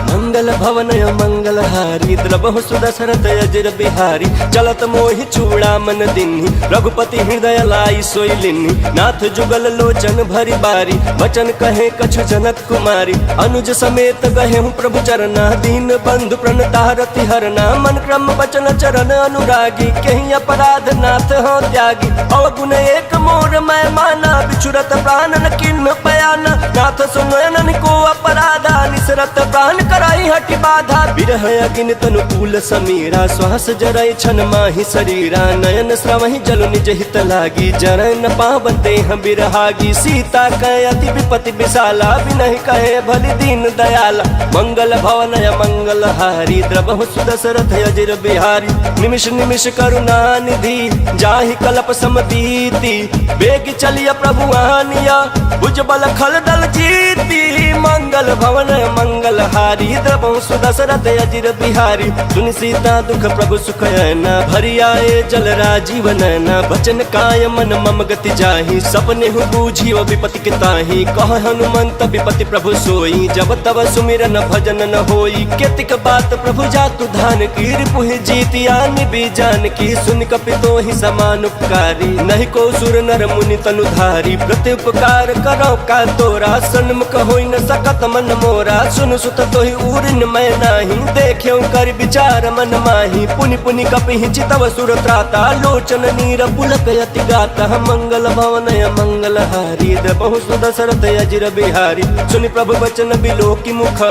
मंगल भवन मंगल हारी, द्रवहु सुदशरथ अजिर बिहारी, चलत मोहि चूड़ामन दिन्हि, रघुपति हृदय लाई सोई लिन्हि, नाथ जुगल लोचन भरी बारी, वचन कहे कछु जनक कुमारी, अनुज समेत गहेहु प्रभु चरना, दीन बंधु प्रणतारति हरना, मन क्रम वचन चरण अनुरागी, कहीं अपराध नाथ हो त्यागी, अवगुण एक मोर मैं माना, बिछुरत प्राण न किन्ह पयाना, नाथ सुनयन को अपराधा, निसरत प्राण कराई हटि बाधा, बिरह अगिन तनुकूल समीरा, श्वास जरय छन माहि शरीरा, नयन श्रवहि जल निज हित लागी, जरय न पावन देह बिरहागी, सीता कह अति विपति विशाला, बिनहि कहे भलि दीन दयाला, मंगल भवन मंगल हारी, द्रवहु सुदशरथ अजिर बिहारी, निमिष निमिष करुणा निधि, जाहि कलप समदीति, बेग चलिय प्रभु आनिया, भुजबल खल दल जीती, मंगल भवन मंगल हारी, द्रवहु सुदशरथ अजिर बिहारी, सुनि सीता दुख प्रभु सुख ऐना, भरि आए जल राजीव नैना, बचन काय मन मम गति जाहि, सपने हु बूझी विपति के ताहि, कह हनुमंत विपति प्रभु सोई, जब तब सुमिरन भजन न होई, केतिक बात प्रभु जातु धान की, रिपुहि जीतिया निबि जान की, सुन कपि तोहि समान उपकारी, नहीं को सुर नर मुनि तनु धारी, प्रति उपकार करो का तोरा, सन्मुख होई न सकत मन मोरा, सुन सुत तोहि उरिन मैं नाही, देख्यौ कर विचार मन माही, पुनि पुनि कपि चितव सुर त्राता, लोचन नीर पुलक यति गाता, मंगल भवन मंगल हारी, द्रवहु सुदशरथ अजिर बिहारी, सुनि प्रभु वचन बिलोकि मुख,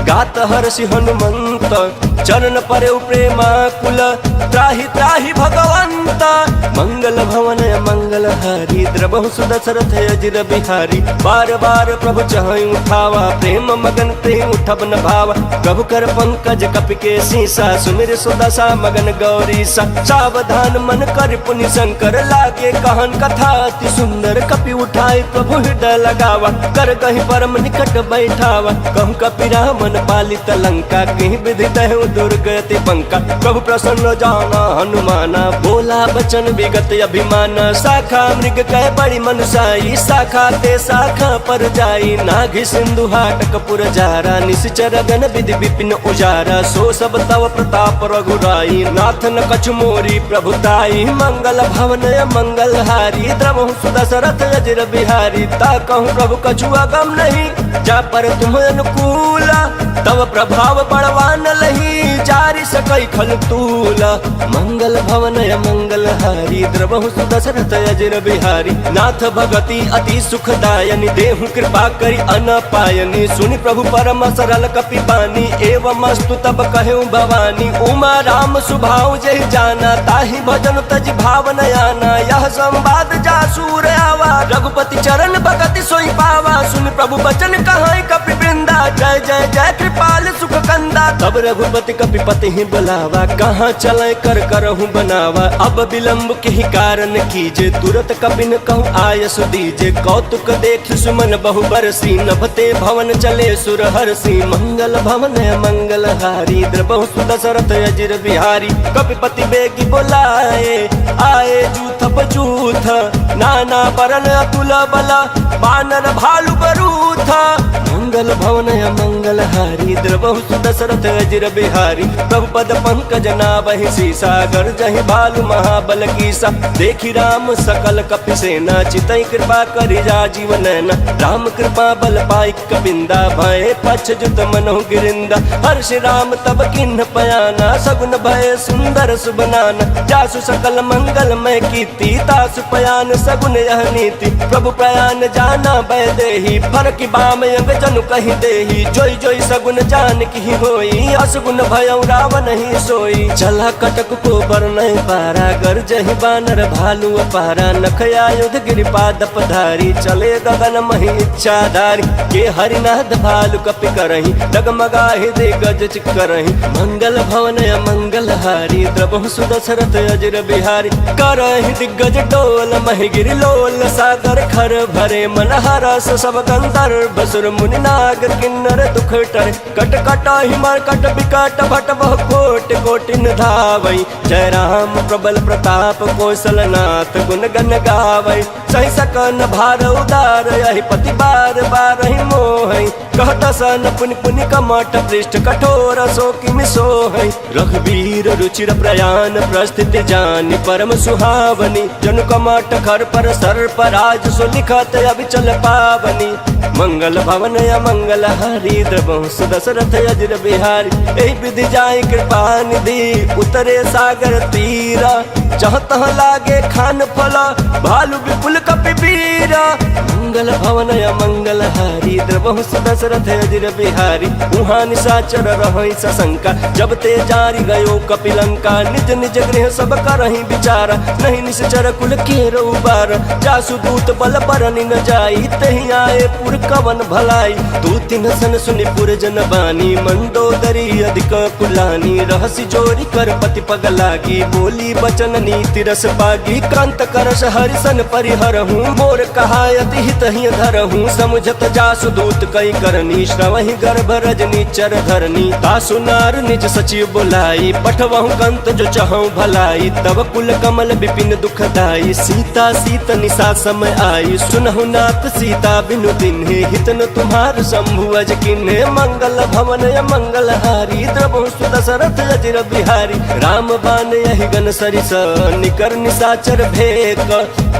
गात हर्षि हनुमंत, चरण परे प्रेमाकुल, त्राहि त्राहि भगवंत, मंगल भवन मंगल हारी, द्रवहु सुदशरथ अजिर बिहारी, बार बार प्रभु चहई उठावा, प्रेम मगन ते उठब न भावा, प्रभु कर पंकज कपि के सीसा, सुमिर सुदशा मगन गौरी सा, सावधान मन कर पुनि शंकर, लागे कहन कथा अति सुंदर, कपि उठाई प्रभु हृदय लगावा, कर कहीं परम निकट बैठावा, कहूँ कपि रामन पालित लंका, कहीं विधि दहु दुर्गति पंका, प्रभु प्रसन्न जाना हनुमाना, बोला बचन विगत अभिमाना, शाखा मृग कह बड़ी मनुषाई, शाखा ते शाखा पर जाई, नाघि सिंधु हाटक पुर जारा, निश्चर गण विधि विपिन उजारा, सो सब तव प्रताप रघुराई, नाथ न कछु मोरी प्रभुताई, मंगल भवन मंगल हारी, द्रवहु सुदशरथ अजिर बिहारी, ता कहूँ प्रभु कछु अगम नहीं, जा पर तुम अनुकूला, तव प्रभाव बड़वान लही, जा नारी सकई खल तूला। मंगल भवन मंगल हारी द्रवहु सुदशरथ अजिर बिहारी। नाथ भगति अति सुखदायनी देहु कृपा करी अनपायनी। सुनि प्रभु परम सरल कपि बानी एवं अस्तु तब कहूँ भवानी। उमा राम सुभाव जहि जाना ताहि भजन तज भावन आना। यह संवाद जासूर आवा रघुपति चरण भगति सोई पावा। सुन प्रभु बचन कहाई कपि वृंदा जय जय जय कृपाल सुख कंदा। तब रघुपति कपिपति ही बुलावा कहाँ चले कर करहूँ बनावा। अब विलम्ब के ही कारण कीजे तुरत कपिन कहूँ आयस दीजे। कौतुक देख सुमन बहु बरसी नभते भवन चले सुर हरसी। मंगल भवन मंगल हारी द्रवहु सुदशरथ अजिर बिहारी। कपिपति बेगी बोलाए आए जूथ बजूथ नाना बरन अतुल बला बानर भालु बरूथ। मंगल भवन मंगल हारी द्रवहु सुदशरथ अजिर बिहारी। प्रभु पद पंकज नाभहि सीसा गर्जहि भालु महाबल कीसा। देखि राम सकल कपि सेना चितई कृपा करि राजीव नैना। राम कृपा बल पाई कपिंदा भय पछ जुत मनहु गिरिंदा। हर्ष राम तब किन्ह पयाना सगुन भय सुंदर सुबनाना। जासु सकल मंगल मय कीर्ति तासु पयान सगुन यह नीति। प्रभु प्रयान जाना भय देहि फरकि बाम अंग जनु कहि देहि। जोई जोई सगुन जान की होई असगुन भयउ रावण ही सोई। चला कटक को बरनय पारा गर्जहि बानर भालु अपारा। नख आयुध गिरिपाद पधारी चले गगन महि इच्छाधारी। के हरिनाथ भालु कपि करहि डगमगाहि दिग्गज चिकरहि। मंगल भवन मंगल हारी द्रवहु सुदशरथ अजिर बिहारी। करहि दिग्गज डोल महि गिरि लोल सागर खर भरे। मन हरस सब गंधर्व सुर मुनि नाग किन्नर दुख टर। कट कटाहि मरकट विकट भट बहु कोटि कोटिन धावै। जय राम प्रबल प्रताप कौशलनाथ गुण गण गावै। सहि सकन भार उदार यहि पति बार बारहि मोहै। कहत सन पुनि पुनि कमठ पृष्ठ कठोर सो किमि सोहै। रघुवीर रुचिर प्रयाण प्रस्थिति जानि परम सुहावनी। जनु कमठ खर पर सर्प राज सो लिखत अविचल पावनी। मंगल भवन मंगल हारी द्रवहु सुदशरथ अजिर बिहारी। एहि विधि जाय कृपा निधि उतरे सागर तीरा। जहाँ तहाँ लागे खान फला भालु विपुल कपि बीरा। मंगल भवन मंगल हारी द्रवहु सुदशरथ अजिर बिहारी। उहाँ निशाचर रहै सशंका जब ते जारी गयो कपिलंका। निज निज गृह सब करहि विचारा नहीं निश्चर कुल केरो उबार। जासु दूत बल बरनि न जाई तहि आए पुर कवन भलाई। दू तीन सन सुनि पुर जन बानी मंदोदरी अधिक कुलानी। रहसि जोरी कर पति पग लागी बोली बचन नीति रस पागी। कांत करस हरिसन परिहरहूँ मोर कहायति हित ही धरहूँ। समुझत जासु दूत कई करनी श्रवहि गर्भ रजनी चर धरनी। तासु नार निज सचिव बुलाई पठवहु कंत जो चहु भलाई। तब कुल कमल विपिन दुखदाई सीता सीत निशा समय आई। सुनहु नाथ सीता बिनु तिन्हे हितन तुम्हार शंभु अज किन्हे। मंगल भवन मंगल हारी द्रवहु सुदशरथ अजिर बिहारी। राम बान यहि गन सरिस निकर निशाचर भेक।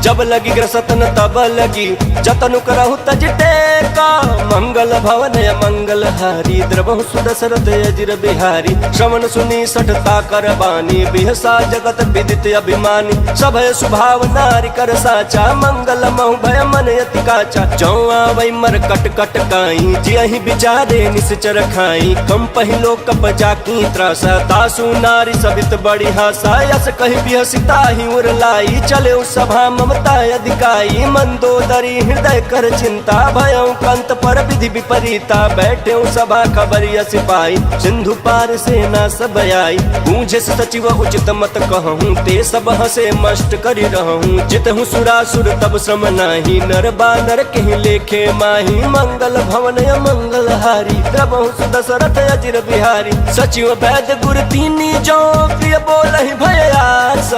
जब लगी ग्रसतन तब लगी जतनु करहु तज टेका। मंगल भवन मंगल हारी द्रवहु सुदशरथ अजिर बिहारी। श्रवण सुनी सठता कर बानी बिहसा जगत विदित अभिमानी। सभय स्वभाव नारी कर साचा मंगल महु भय मन अति काचा। जौ आवै मर कट कट काई जियहि विचारे निश्चर खाई। कम पहिलो कप जाकी त्रासा तासु नारी सबित बड़ी हासा। यस कहि बिहसिता ही उर लाई चले सभा ममता अधिकाई। मंदोदरी हृदय कर चिंता भयउ कंत पर विधि विपरीता। बैठे सभा खबरिया सिपाही सिंधु पार सेना सब आई। पूछे सचिव उचित मत कहूँ ते सब हसे मस्त करि रहूँ। जितहु सुरासुर तब श्रम नाही नर बानर कहीं लेखे माही। मंगल भवन मंगल हारी द्रवहु सुदशरथ अजिर बिहारी। सचिव वैद्य गुर तीनी जो प्रिय बोलहि भय आस।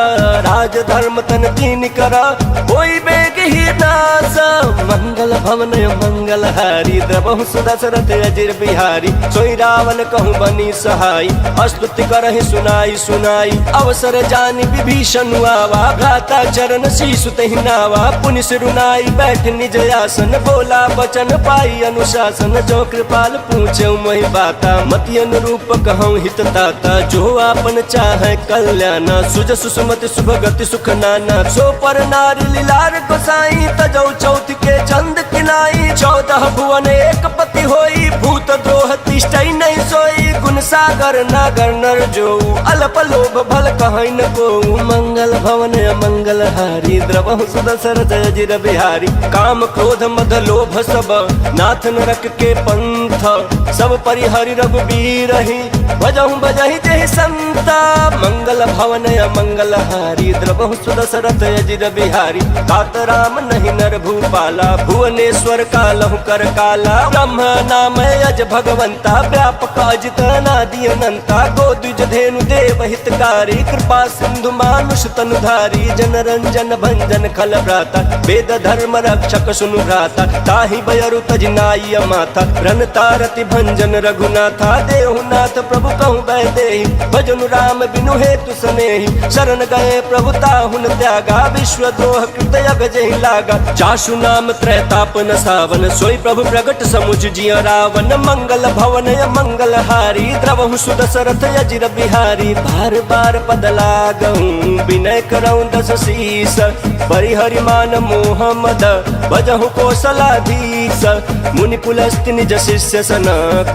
राज धर्म तन तीन करा कोई बेग विनाश मंगल भवन मंगल हारी द्रवहु सुदशरथ अजिर बिहारी सोई रावण कहूँ बनी सहाय स्तुति करहि सुनाई सुनाई अवसर जानि विभीषण आवा भ्राता चरण शीशु तहि नावा पुनि सिरुनाई बैठ निज आसन बोला बचन पाई अनुशासन जो कृपाल पूछे मोहि बाता मति अनुरूप कहूँ हित ताता जो आपन चाहे कल्याण सुज सुसुमति सुभगति सुख नाना सो पर नारी लीलार गोसाई तजौ चौथ के चंद किनाई 14 भुवन एक पति होई भूत द्रोह तिष्ठई नहीं सोई गुण सागर नागर नर जो अल्प लोभ भल कहीं न को मंगल भवन मंगल हारी द्रवहु सुदशरथ अजिर बिहारी काम क्रोध मद लोभ सब नाथ नरक के पंथ सब परिहरि रघुबीर ही भजहु बजहि जहि संता मंगल भवन मंगल हारी द्रवहु सुदशरथ अजिर बिहारी तात राम नहीं नर भूपाला भुवनेश्वर कालहु कर काला ब्रह्म नाम अज भगवंता व्यापक अजित अनादि अनंता गोद्विज धेनु देव हितकारी कृपा सिंधु मानुष तनुधारी जन रंजन भंजन खल भ्राता वेद धर्म रक्षक सुनु भ्राता ताहि बयरु तजनाई माथा रन तारति भंजन रघुनाथा देहुनाथ प्रभु कहूँ बैदेहि भजनु राम बिनु हेतु सनेहि शरण गए प्रभु ताहुन त्यागा विश्व द्रोह कृत जहि लागा चाशु नाम त्रैताप न सावन सोई प्रभु प्रगट समुझ जिय रावण मंगल भवन मंगल हारी द्रवहु सुदशरथ अजिर बिहारी बार बार पद लागहूँ विनय करऊँ दस शीस परिहरि मान मोह मद भजहु कौशलाधीश मुनि पुलस्त्य निज शिष्य सन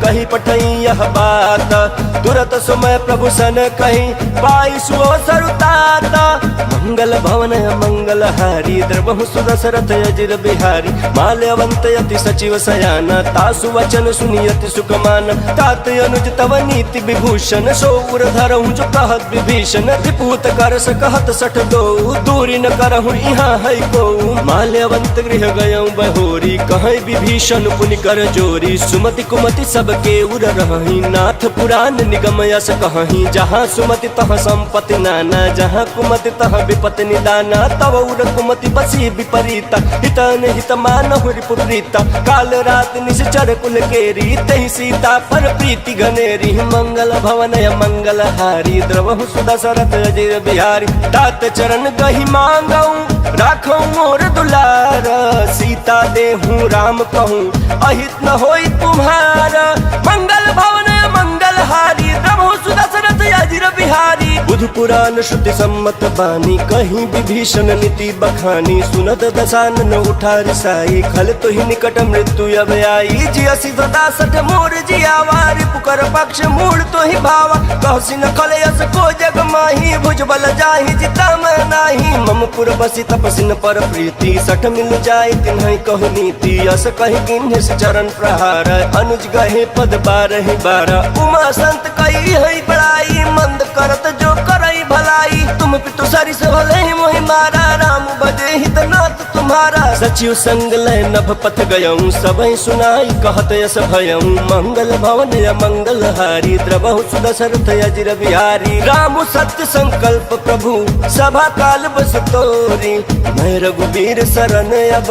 कही पठई यह बात तुरत सुमय प्रभु सन कही पाई सुओ सरुतात मंगल भवन मंगल हारी द्रवहु सुदशरथ अजिर बिहारी माल्यवंत यति सचिव सयाना तासु वचन सुनियति सुखमान तात अनुज तव नीति विभूषण सौर धरहु जो कहत विभीषण त्रिपुत कर सकहत सठ दो दूरी न करहु यहाँ है को माल्यवंत गृह गयऊँ बहोरी कहीं विभीषण पुनि कर जोरी सुमति कुमति सबके उर रही नाथ पुराण निगम यस कहीं जहाँ सुमति तह संपत्ति नाना जहाँ कुमति तह विपत्ति निदाना तव उर कुमति बसी विपरीता हितन हित मानहु रिपुप्रीता काल रात निश्चर कुल केरी तहि सीता पर प्रीति घनेरी मंगल भवन मंगल हारी द्रवहु सुदशरथ अजिर बिहारी तात चरण गहि मांगऊँ राखो मोर दुलार सीता देहूँ राम कहूँ अहित न होई तुम्हारा मंगल भवन मंगल हारी द्रवहु सुदशरथ अजिर बिहारी बुध पुराण श्रुति सम्मत बानी कहीं विभीषण नीति बखानी सुनत दशानन उठा रिसाई खल तो ही निकट मृत्यु अब आई जियसी सदा सठ मोर जियावारी पुकर पक्ष मूल तो ही भावा कहसी न खले यस को जग माही भुजबल जाहि जिता मैं नाही ममपुर बसी तपसिन पर प्रीति सठ मिल जाय तिन्हि कहु नीति यस कहि किन्हि चरण प्रहार अनुज गहे पद बारहि बारा उमा संत कही है बड़ाई मंद करत जो करई भलाई तुम पितु सरिस भले मोहि मारा राम बजे हित नाथ तुम्हारा सचिव संग लय नभ पथ गयऊँ सबहि सुनाई कहत यस भयऊँ मंगल भवन मंगल हारी द्रवहु सुदशरथ अजिर बिहारी राम सत्य संकल्प प्रभु सभा काल बस तोरी मैं रघुबीर शरण अब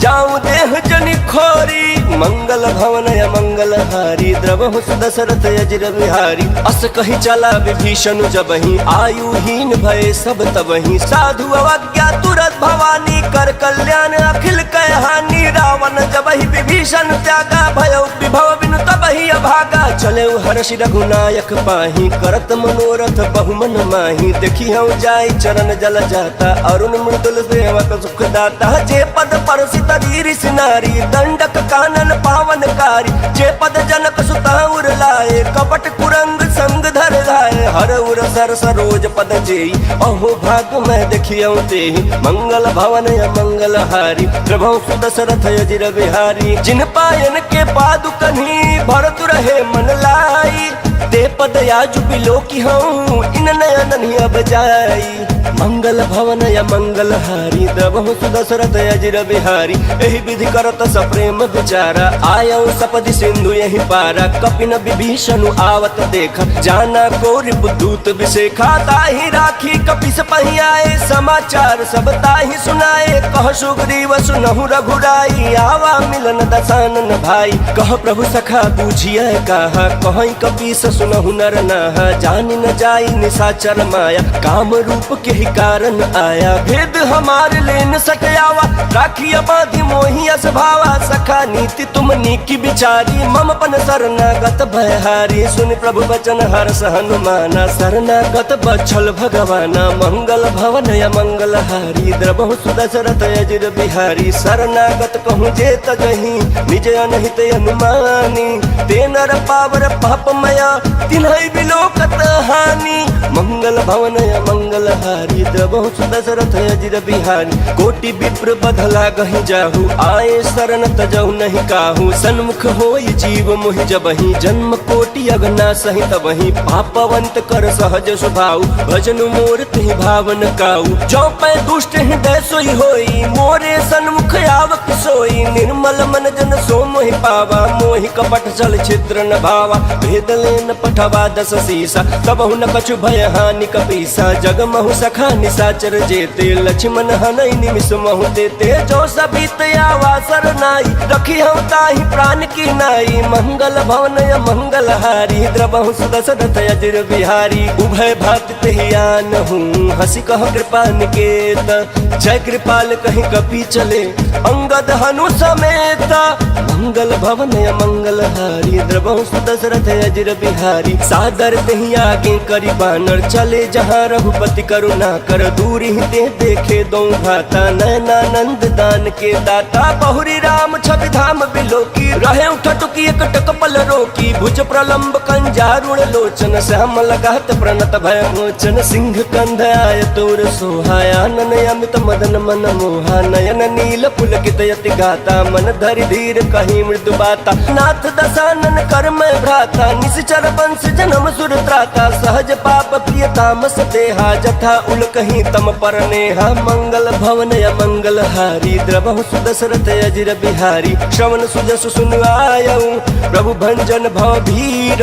जाऊँ देह जनि खोरी मंगल भवन मंगल हारी द्रवहु सुदशरथ अजिर बिहारी अस कही चला विभीषण जबहि आयुहीन भय सब तबहि साधु अवज्ञा तुरत भवानी कर कल्याण अखिल कहानी रावण जबहि विभीषण त्यागा भयो विभव बिनु तबहि अभागा चले हर्षि रघुनायक पाही करत मनोरथ बहुमन माही देखी हम जाई चरण जल जाता अरुण मृदुल सेवक सुख दाता जे पद परसि तरीरि सिनारी दंडक कानन पावनकारी जे पद जनक सुता उर लाए कपट कुरंग संग धर लाए हर उर सर सरोज पद जेई अहो भाग मैं देखियौ तेहि मंगल भवन मंगल हारी प्रभु सुदशरथ अजिर बिहारी जिन पायन के पादुकन्हि भरतु रहे मन लाई ते पद याजु बिलो की हूँ इन नयन अब जाई। मंगल भवन या मंगल हारी द्रवहु सुदशरथ अजिर बिहारी। एहि विधि करत सप्रेम विचारा आयौ सपदि सिंधु यही पारा। कपिन विभीषण आवत देखा जाना कोरि बुद्धूत विशेखा। ताहि राखी कपिस पहियाए समाचार सब ताहि सुनाए। कह सुग्रीव सुनहु रघुराई आवा मिलन दसानन भाई। कह प्रभु सखा बूझिए कहा कहीं कपीस सुनहु नर नाहा। जानि न जाई निशाचर माया काम रूप के ही कारण आया। भेद हमार लेन सकयावा राखी बाधि मोहि अस भावा। सखा नीति तुम नीकी बिचारी मम पन शरणागत भयहारी। सुन प्रभु वचन हर्ष हनुमाना शरणागत बछल भगवाना। मंगल भवन या मंगल हारी द्रवहु सुदशरथ अजिर बिहारी। शरणागत कहूँ जे तजहि निज अनहित अनुमानी। ते नर पावर पापमया तिन्है बिलोकत हानि। मंगल भवन या मंगल हारी द्रवहु सुदशरथ अजिर बिहारी। कोटि विप्र बधला गहि जाहु आए शरण तजहु नहीं काहू। सन्मुख होई जीव मोहि जबहि जन्म कोटि अगना सहित वही। पापवंत कर सहज स्वभाव भजन मोर तिहि भावन काऊ। जो पै दुष्ट हृदय सोई होई मोरे सन्मुख आवक सोई। निर्मल मन जन सो मोहि पावा मोहि कपट छल छिद्र न भावा। भेद लेन पठवा दस सीसा तबहु न कछु भय हानि कपीसा। जग महु सखा निशाचर जेते लक्ष्मण हनई निमिष महु देते। जो सबित आवा सरनाई रखी हम ताहि प्राण की नाई। मंगल भवन या मंगल हारी द्रवहु सुदशरथ अजिर बिहारी। उभय भात तेहि आनहु हंसी कह कृपा निकेत। जय कृपाल कहीं कपि चले अंगद हनु समेत। मंगल भवन या मंगल हारी द्रवहु सुदशरथ अजिर बिहारी। सादर तेहि आगे करि बानर चले जहाँ रघुपति करुणा कर। दूर ही ते देखे दो भाता नयनानंद दान के दाता। बहुरी राम छवि धाम बिलोकी रहे उठटुकी एकटक पल रोकी। भुज प्रलंब कंजारुण लोचन श्याम लगात प्रणत भय मोचन। सिंह कंध आय तोर सोहाया नन अमित मदन मन मोहा। नयन नील पुलकित यति गाता मन धरि धीर कहीं मृदु बाता। नाथ दसानन कर मैं भ्राता निश्चर वंश जन्म सुर त्राता। सहज पाप प्रिय तामस देहा जथा उल कहीं तम पर नेहा। मंगल भवन या मंगल हारी द्रवहु सुदशरथ अजिर बिहारी। श्रवण सुजस सुन आयऊ प्रभु भंजन भव भीर।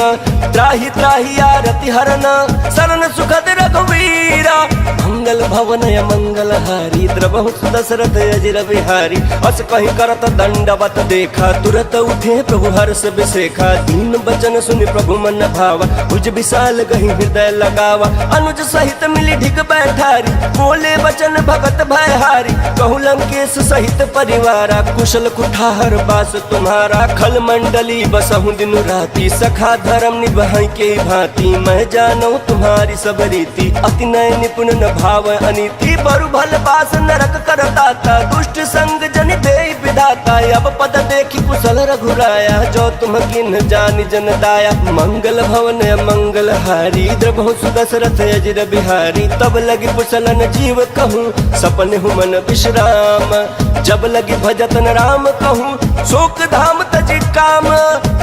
त्राहि त्राहि आरति हरना शरण सुखद रघुवीरा। मंगल भवन या मंगल हारी द्रवहु सुदशरथ अजिर बिहारी। अस कहीं करत दंडवत देखा तुरत उठे प्रभु हर्ष बिसेखा। दीन बचन सुनि प्रभु मन भावा भुज विशाल गहि हृदय लगावा। अनुज सहित मिली ढिग बैठारी बोले वचन भगत भयहारी। कहु लंकेश सहित परिवारा कुशल कुठार बास तुम्हारा। खल मंडली बसहु दिनु राती सखा धर्म निभाई के भांति। मैं जानू तुम्हारी सब रीति अति नय निपुण न भाव अनीति। बरु भल बास नरक करताता दुष्ट संग जन दे विधाता। अब पद देखी कुशल रघुराया जो तुम किन जानि जन दाया। मंगल भवन मंगल हारी द्रवहु सुदशरथ अजिर बिहारी। तब लगी कुशलन जीव कहूँ सपन हूँ मन विश्राम। जब लगी भजतन राम कहूँ शोक धाम तजि काम।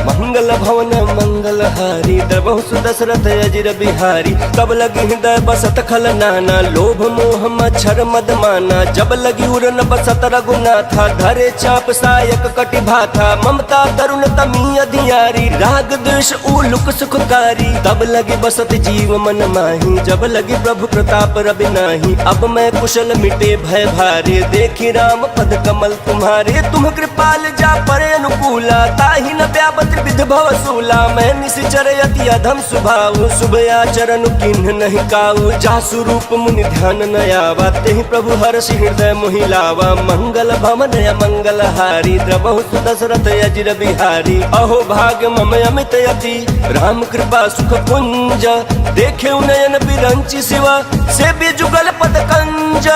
मंगल भवन मंगल हारी द्रवहु सुदशरथ अजिर बिहारी। तब लगी हृदय बसत खल नाना लोभ मोह मच्छर मद माना। जब लगी उड़न बसत रघुनाथा धरे चाप सायक कटि भाथा। ममता तरुण तमी अधियारी राग द्वेष उलुक सुखकारी। तब लगी बसत जीव मन माही जब लगी प्रभु प्रताप रवि नाही। अब मैं कुशल मिटे भय भारे देखी राम पद कमल तुम्हारे। तुम कृपाल जा परे अनुकूला ताहि न व्यापत विध भव सूला। मैं निश्चर यति अधम स्वभाव शुभ आचरण किन्ह नहीं काऊ। जासु रूप मुनि ध्यान न आवा तेहि प्रभु हर्ष हृदय मोहि लावा। मंगल भवन या मंगल हारी द्रवहु सुदशरथ अजिर बिहारी। अहो भाग्य मम अमित यति राम कृपा सुख पुंज। देखे नयन बिरंचि शिवा से जुगल पद कंज।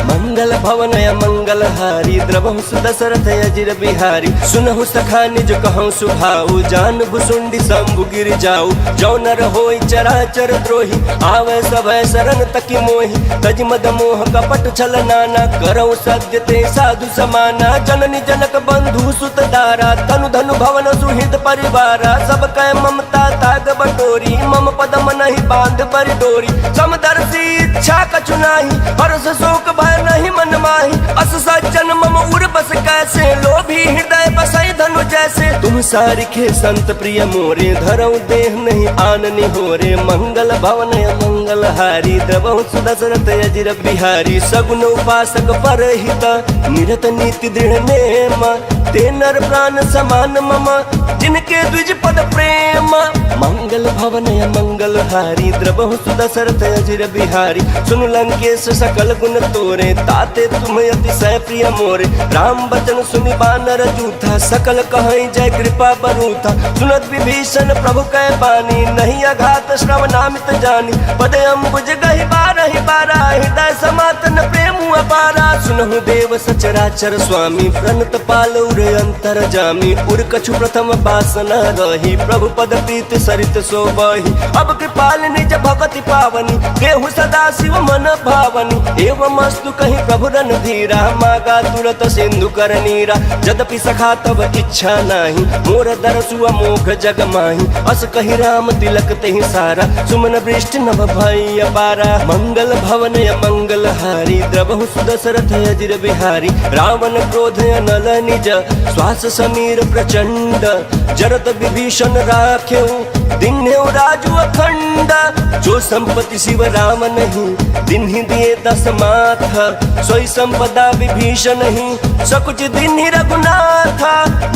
मंगल भवन या मंगल हारी द्रवहु सुदशरथ अजिर बिहारी। सुनहु सखा निज कहूँ सुभाऊ जान भुसुंडी शंभु गिर जाऊ। जो नर होई चराचर द्रोही आवे सभय शरण तकी मोहि। तज मद मोह कपट छल नाना करऊ सत्य ते साधु समाना। जननी जननी जनक बंधु सुत दारा तनु धनु भवन सुहृद परिवारा सब कह ममता ताग बटोरी मम पदम नहीं बांध पर डोरी समदर्शी इच्छा कछु नाही हर्ष शोक भय नहीं मन माही अस सज्जन मम उर बस कैसे लोभी हृदय बसई धनु जैसे तुम सारिखे संत प्रिय मोरे धरऊ देह नहीं आननी होरे मंगल भवन मंगल हारी द्रवहु सुदशरथ अजिर बिहारी सगुन उपासक परहित निरत नीति दृढ़ नेम ते नर प्राण समान मम जिनके द्विज पद प्रेम मंगल भवन मंगल हारी द्रवहु सुदशरथ अजिर बिहारी सुन लंकेश सकल गुण तोरे ताते तुम अतिशय प्रिय मोरे राम बचन सुनि बानर जूथा सकल कहई जय कृपा बरूथा सुनत विभीषण प्रभु कह बानी नहीं अघात श्रवणामित जानी पद अम्बुज गहि बारा हृदय समातन प्रेम अपारा सुनहु देव सचराचर स्वामी प्रणत पालौर अंतर जामी उर कछु प्रथम बासना रही प्रभु पद प्रीत सरित सोबही अब कृपाल निज भगति पावनी देहु सदा शिव मन भावनी एवं अस्तु कहीं प्रभु रन धीरा मागा तुरत सिंधु कर नीरा जदपि सखा तब इच्छा नाही मोर दरसु अमोघ जग माही अस कही राम तिलक तेहि सारा सुमन वृष्टि नभ भई अपारा मंगल भवन मंगल हारी द्रवहु सुदशरथ अजिर बिहारी रावण क्रोध नल निज श्वास समीर प्रचंड जरत विभीषण राखेऊ दिन्हेउ राजु अखंड जो संपत्ति शिव राम नहीं दिन्हि दिए दस माथ सोई संपदा विभीषण नहीं सकुच दिन्हि रघुनाथ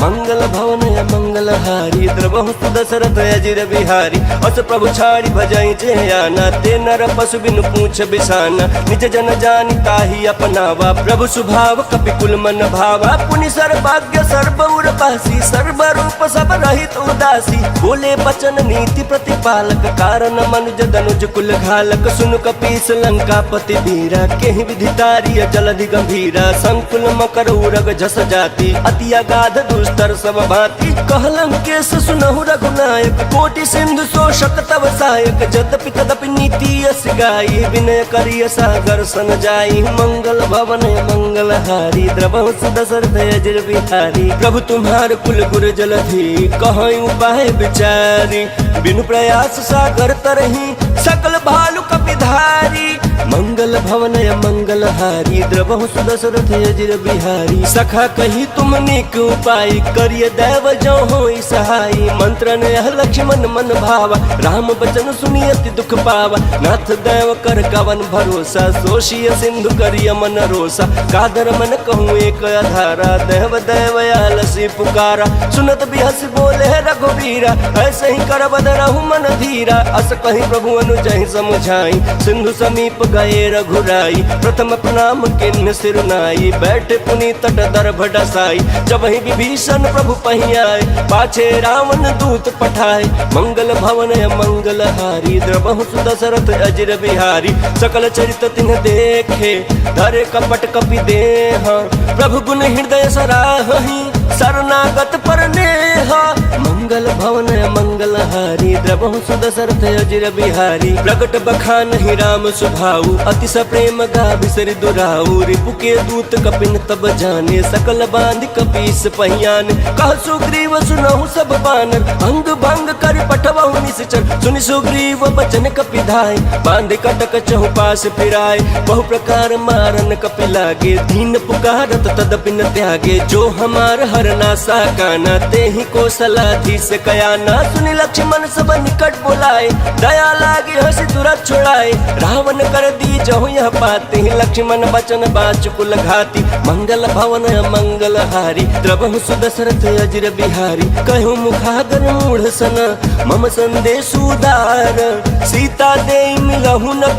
मंगल भवन मंगल हारी द्रवहु सुदशरथ अजिर बिहारी अस प्रभु छाड़ी भजई जे आना ते नर पशु बिनु पूछ बिसाना निज जन जानि ताहि अपनावा प्रभु सुभाव कपि कुल मन भावा पुनि सर्वज्ञ सर्व उर पासी सर्व रूप सब रहित उदासी बोले बचन नीति प्रतिपालक कारण मनुज दनुज कुल घालक सुन कपीस लंकापति वीरा केहि विधितारी जलधि गंभीरा संकुल मकर उरग झस जाति अति अगाध दुस्तर सब भांति कहलं केस सुनहु रघुनायक कोटि सिंधु शोषक तव सहायक जदपि तदपि नीति यस गाई विनय करिय सागर सन जाई मंगल भवन मंगल हारी द्रवहु सुदशरथ अजिर बिहारी प्रभु तुम्हार कुल गुर जलधि कहई उपाय विचारी बिनु प्रयास सागर तरही सकल भालु कपिधारी मंगल भवन मंगल हारी द्रवहु सुदशरथ अजिर बिहारी सखा कही तुम नीक उपाय करिय दैव जो होई सहाई मंत्र ने लक्ष्मण मन भावा राम बचन सुनि अति दुख पावा नाथ दैव कर कवन भरोसा सोशिय सिंधु करिय मन रोसा कादर मन कहूँ एक आधारा देव दैवयाल से पुकारा सुनत बिहस बोले रघुवीरा ऐसे ही कर बद रहु मन धीरा अस कहीं प्रभु अनुजहि समुझाई सिंधु समीप गए रघुराई प्रथम प्रणाम किन्न सिर नाई बैठे पुनि तट दर्भ डसाई जब ही विभीषण प्रभु पहियाए पाछे रावण दूत पठाए मंगल भवन मंगल हारी द्रवहु सुदशरथ अजिर बिहारी सकल चरित तिन्ह देखे धरे कपट कपि देह प्रभु गुण हृदय सराहि शरणागत पर नेहा मंगल भवन मंगल हारी द्रवहु सुदशरथ अजिर बिहारी प्रकट बखान ही राम सुभाऊ अतिश प्रेम गा बिसरि दुराऊ रिपु के दूत कपिन तब जाने सकल बांध कपीस पहियान कह सुग्रीव सुनहु सब बानर अंग भंग कर पठवहु निश्चर सुनि सुग्रीव बचन कपि धाय बांध कटक चहुपास फिराय बहु प्रकार मारन कपि लागे दीन पुकारत तदपि न त्यागे जो हमार हरना साकाना ते ही कौशलाधीश कयाना सुनि लक्ष्मण सब निकट बोलाए दया लागे हंसी तुरंत छुड़ाए रावण कर दी जहु यह पाते लक्ष्मण बचन बाच कुल घाती मंगल भवन मंगल हारी द्रवहु सुदशरथ अजिर बिहारी कहु मुखागर मूढ़ सन मम संदेश उदार सीता दे मिलहु न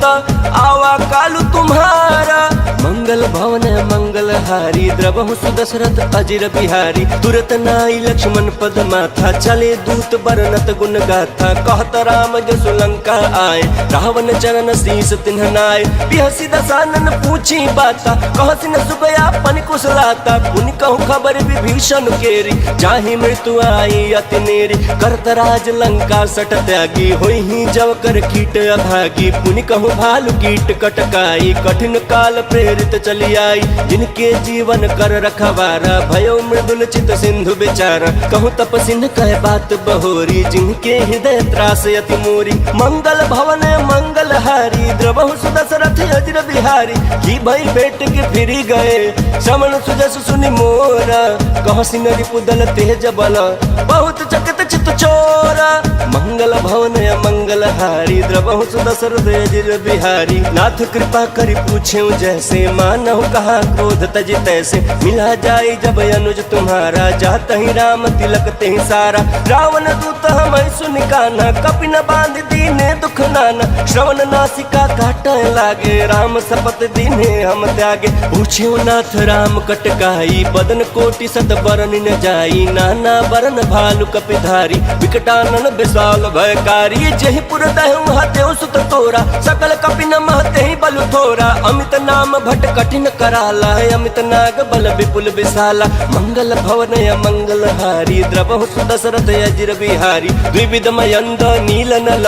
आवा कालु तुम्हारा मंगल भवन मंगल हारी द्रवहु सुदशरथ अजिर बिहारी बिहारी। तुरत नाई लक्ष्मण पद माथा, चले दूत बरनत गुण गाथा। कहत राम जसु लंका आए, रावण चरण शीस तिन्ह नाय। बिहसी दसानन पूछी बाता, कहसी न सुगया पन कुशलाता। पुनि कहूँ खबर विभीषण केरी, जाहि मृत्यु आई अति नेरी। करत राज लंका सट त्यागी, होई ही जव कर कीट अभागी। पुनि कहूँ भालु कीट कटकाई, कठिन काल प्रेरित चली आई। जिनके जीवन कर रखवारा, भयो मृदुल चित सिंधु बेचारा। कहूँ तपसिन कह बात बहोरी, जिनके हृदय त्रास अति मोरी। मंगल भवन मंगल हारी, द्रवहु सुदशरथ अजिर बिहारी। की भई बेट के फिरी गए, श्रवण सुजस सुनि मोरा। कहसी न रिपुदल तेज बल, बहुत चकित चित चोरा। मंगल भवन मंगल हारी, द्रवहु सुदशरथ अजिर बिहारी। नाथ कृपा करि पूछेउ जैसे, मानहु कहा क्रोध तज तैसे। मिला जाए जब अनुज तुम्हारा, जात ही राम तिलक तेहि सारा। रावण दूत हमै सुनि कान्हा, कपि न बांध दीने दुख नाना। श्रवण नासिका काटय लागे, राम शपथ दीने हम त्यागे। पूछेउ नाथ राम कटकाई, बदन कोटि सत बरन न जाई। नाना बरन भालु कपिधारी, विकटानन विशाल भयकारी। जेहि पुर दहु हतेउ सुत तोरा, सकल कपि न महतेहि बलु थोरा। अमित नाम भट कठिन कराला, अमित नाग बल विपुल विशाला। मंगल भवन मंगल हारी, द्रवहु सुदशरथ अजिर बिहारी। द्विविध मयंद नील नल,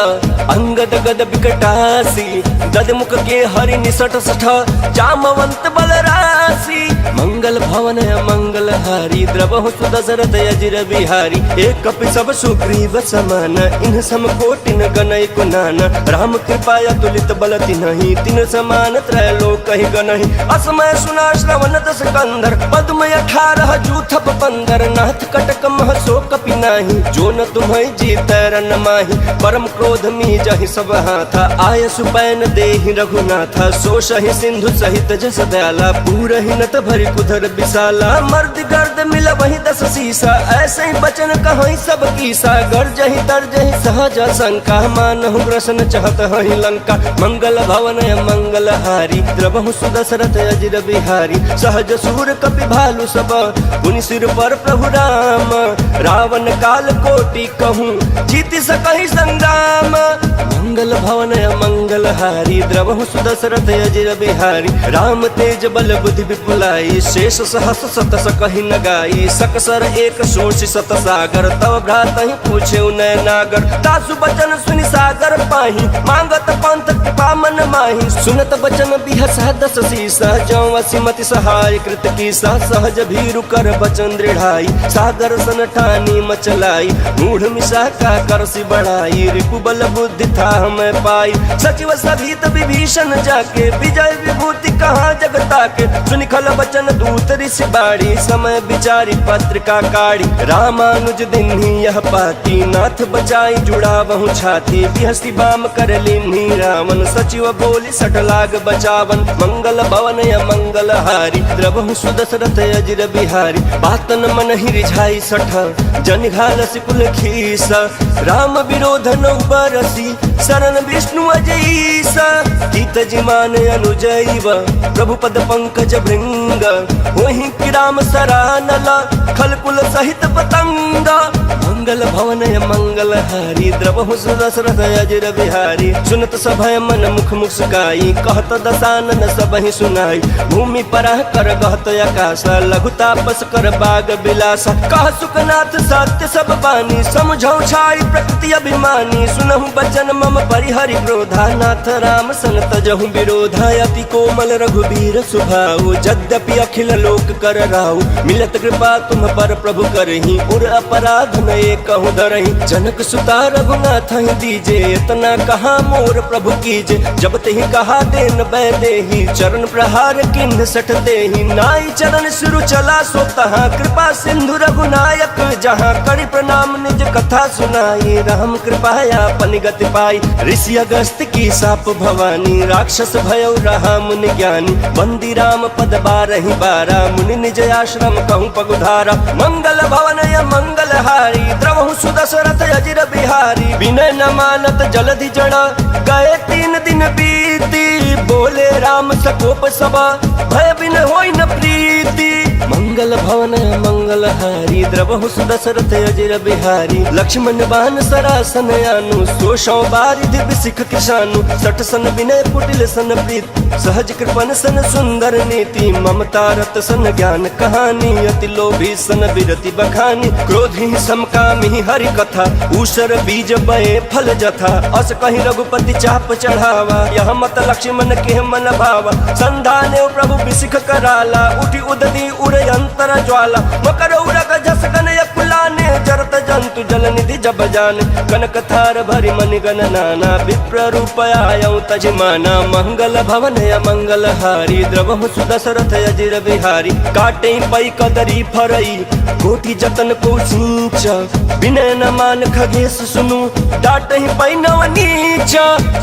अंगद गद विकटासी। ददमुख के हरि निसट सठ, जामवंत बल राशि। मंगल भवन मंगल हारी, द्रवहु सुदशरथ अजिर बिहारी। एक कपि सब सुग्रीव समान, इन सम कोटि न गनय कुनाना। राम कृपा अतुलित बल तिन्हि, तिन समान त्रैलोक ही गनहि। असमय सुना श्रवण दस कंधर, पद्म 18 जूथप 15। नाथ कटक मह सो कपि नाही, जो न तुम्हें जीतै रन माही। परम क्रोध मी जहि सब हाथा, आय सुपैन देहि रघुनाथा। सो सहि सिंधु सहित जस दयाला, पूरहि नत भरि कुधर विशाला। मर्द गर्द मिल वही 10 सीसा, ऐसे ही बचन कहीं सब कीसा। गर्जहि तर्जहि सहज शंका, मानहु ग्रसन चहत हहि लंका। मंगल भवन मंगल हारी, द्रवहु सुदशरथ अजिर बिहारी। सहज सूर कपि भालु सब, पुनि सिर पर प्रभु राम। रावण काल कोटि कहूँ, जीति सकहि संग्राम। मंगल भवन मंगल हारी, द्रवहु सुदशरथ अजिर बिहारी। राम तेज बल बुद्धि विपुलाई, शेष सहस सत सकहि न गाई। सकसर एक सोष सत सागर, तव भ्रातहि पूछेउ नय नागर। तासु बचन सुनि सागर पाही, मांगत पंथ कृपा मन माही। सुनत बचन बिहसा 10 सीसा, जौ असिमति सहाय कृत कीसा। सहज भीरु कर बचन दृढ़ाई, सागर सन ठानी मचलाई। मूढ़ मिशा का करसी बढ़ाई, रिपु बल बुद्धि था हमें पाई। सचिव सभीत विभीषण जाके, विजय विभूति कहाँ जगता के। सुनि खल बचन दूत ऋषि बाड़ी, समय विचारी पत्रिका काढ़ी। रामानुज दिन्ही यह पाती, नाथ बचाई जुड़ा बहु छाती। बिहसी बाम कर लिन्ही रावण, सचिव बोली सठ लाग बचावन। मंगल भवन मंगल हारी, द्रवहु सुदशरथ अजिर बिहारी। बातन मन ही रिझाई सठ, जन घाल सिकुल खीसा। राम विरोध न बरसी, शरण विष्णु अजईसा। गीत जिमान अनुजैव, प्रभु पद पंकज भृंग। वहीं कि राम सरानला, खलकुल सहित पतंग। मंगल भवन मंगल हारी, द्रवहु सुदशरथ अजिर बिहारी। सुनत सभय मन मुख मुस्काई, कहत दसानन सबहि सुनाई। भूमि पराह कर गहत आकाशा, लघु तापस कर बाग बिलासा। कह सुखनाथ सत्य सब बानी, समझौ छाई प्रकृति अभिमानी। सुनहु बचन मम परिहरि क्रोधा, नाथ राम सन तजहु विरोधा। अति कोमल रघुबीर सुभाऊ, यद्यपि अखिल लोक कर राऊ। मिलत कृपा तुम पर प्रभु करही, उर अपराध न कहूँ धरही। जनक सुता रघुनाथ ही दीजे, इतना कहा मोर प्रभु कीजे। जब तेहि कहा देन बै देही, चरण प्रहार किन्ह सठ देही। नाई चरण शुरु चला सो तहाँ, कृपा सिंधु रघुनायक जहाँ। करि प्रणाम निज कथा सुनाई, राम कृपाया पन गति पाई। ऋषि अगस्त की साप भवानी, भवानी राक्षस भयो रहा मुनि ज्ञानी बंदी राम पद बारहि बारा मुनि निज आश्रम कहूँ पगुधारा मंगल भवन य मंगल हारी द्रवहु सुदशरथ अजिर बिहारी विनय न मानत जलधि जड़ा गए 3 दिन बीती बोले राम सकोप सभा भय बिन होई न प्रीति मंगल भवन मंगल हारी द्रवहु सुदशरथ अजिर बिहारी लक्ष्मण बान सरासन आनु सोशौ बारिधि बिसिख किसानु सठ सन विनय कुटिल सन प्रीत सहज कृपन सन सुंदर नीति ममता रत सन ज्ञान कहानी अति लोभी सन विरति बखानी क्रोधी समकामी हरि कथा ऊसर बीज बये फल जथा अस कहीं रघुपति चाप चढ़ावा यह मत लक्ष्मण के मन भावा संधाने प्रभु बिसिख कराला उठी उदती उड़े अंतर ज्वाला मकर उरग जस गन यकुलाने जरत जंतु जल निधि जब जाने कनक थार भरि मनि गण नाना विप्र रूप आयौ तजमाना मंगल भवन य मंगल हारी द्रवहु सुदशरथ अजिर बिहारी काटे पई कदरी फरई कोटि जतन को सींच विनय न मान खगेश सुनु डाटहि पई नव नीच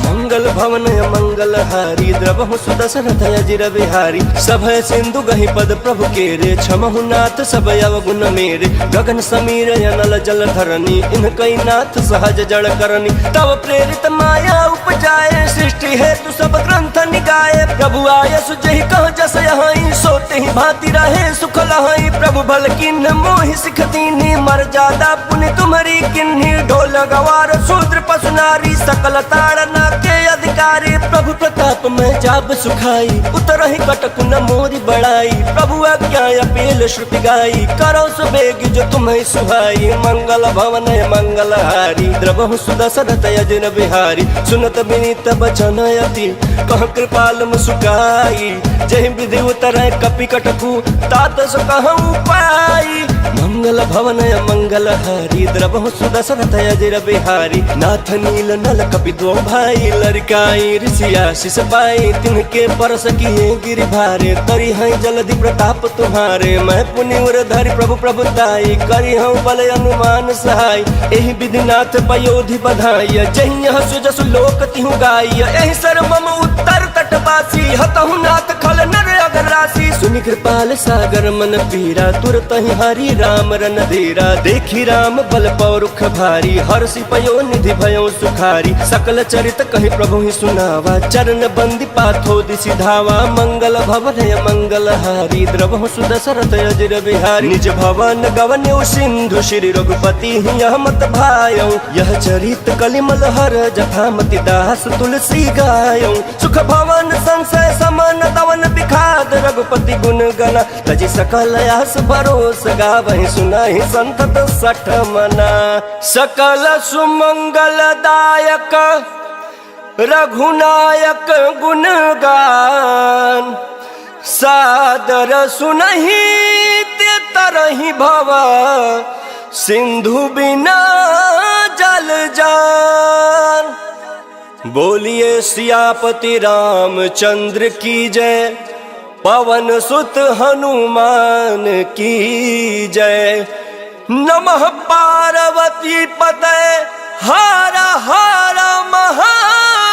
मंगल भवन य मंगल हारी द्रवहु सुदशरथ अजिर बिहारी सभय सिंधु गहि पद प्रभु केरे क्षमहु नाथ सब अवगुण मेरे गगन समीर अनल जल धरनी इनकई नाथ सहज जड़ करनी तब प्रेरित माया उपजाए सृष्टि हेतु सब ग्रंथ निगाए प्रभु आय सुजहि कह जस यहाई सोते ही भांति रहे सुख लहाई प्रभु भल किन्ह मोहि सिख दीन्ही मर्यादा पुनि तुम्हारी किन्ही ढोल गवार शूद्र पशु नारी सकल ताड़ना के अधिकारी प्रभु प्रताप में जाब सुखाई उतरहि कटक न मोरी बड़ाई प्रभु आज्ञा अपील श्रुति गाई करो सुबेग जो तुम्हें सुहाई मंगल भवन मंगल हारी द्रवहु सुदशरथ अजिर बिहारी सुनत विनीत बचन अति कह कृपाल मुस्काई जहि विधि उतरै कपि कटकु तात सो कहूँ पाई मंगल भवन मंगल हारी द्रवहु सुदशरथ अजिर बिहारी नाथ नील नल कपि दो भाई लड़काई ऋषि आशीष पाई तिनके परस किए गिरि भारे तरी है जलधि प्रताप तुम्हारे मैं पुनि उर धरि प्रभु प्रभुताई करी हूँ बल अनुमान सहाय एहि विधिनाथ पयोधि बधाई जहि यह सुजसु लोक तिहु गाय एहि सर मम उत्तर तटवासी हतहु नाथ खल नर अगर राशि सुनि कृपाल सागर मन पीरा तुरत ही हरि राम रन धीरा देखी राम बल पौरुख भारी हर्षि पयो निधि भयो सुखारी सकल चरित कहि प्रभु ही सुनावा चरण बंदी पाथो दिशि धावा मंगल भवन मंगल हारी द्रवहु सुदशरथ अजिर बिहारी निज भवन गवन्यौ सिंधु श्री रघुपति यह मत भायौ यह चरित कलिमल हर जथामति दास तुलसी गायौ सुख भवन संशय समन दवन बिखाद रघुपति गुण गण तजि सकल आस भरोस गावहि सुनाहि संतत सठ मना सकल सुमंगल दायक रघुनायक गुण गान सादर सुनहि ते तरहि भव सिंधु बिना जल जान बोलिए सियापति रामचंद्र की जय पवन सुत हनुमान की जय नमः पार्वती पते हर हर महादेव।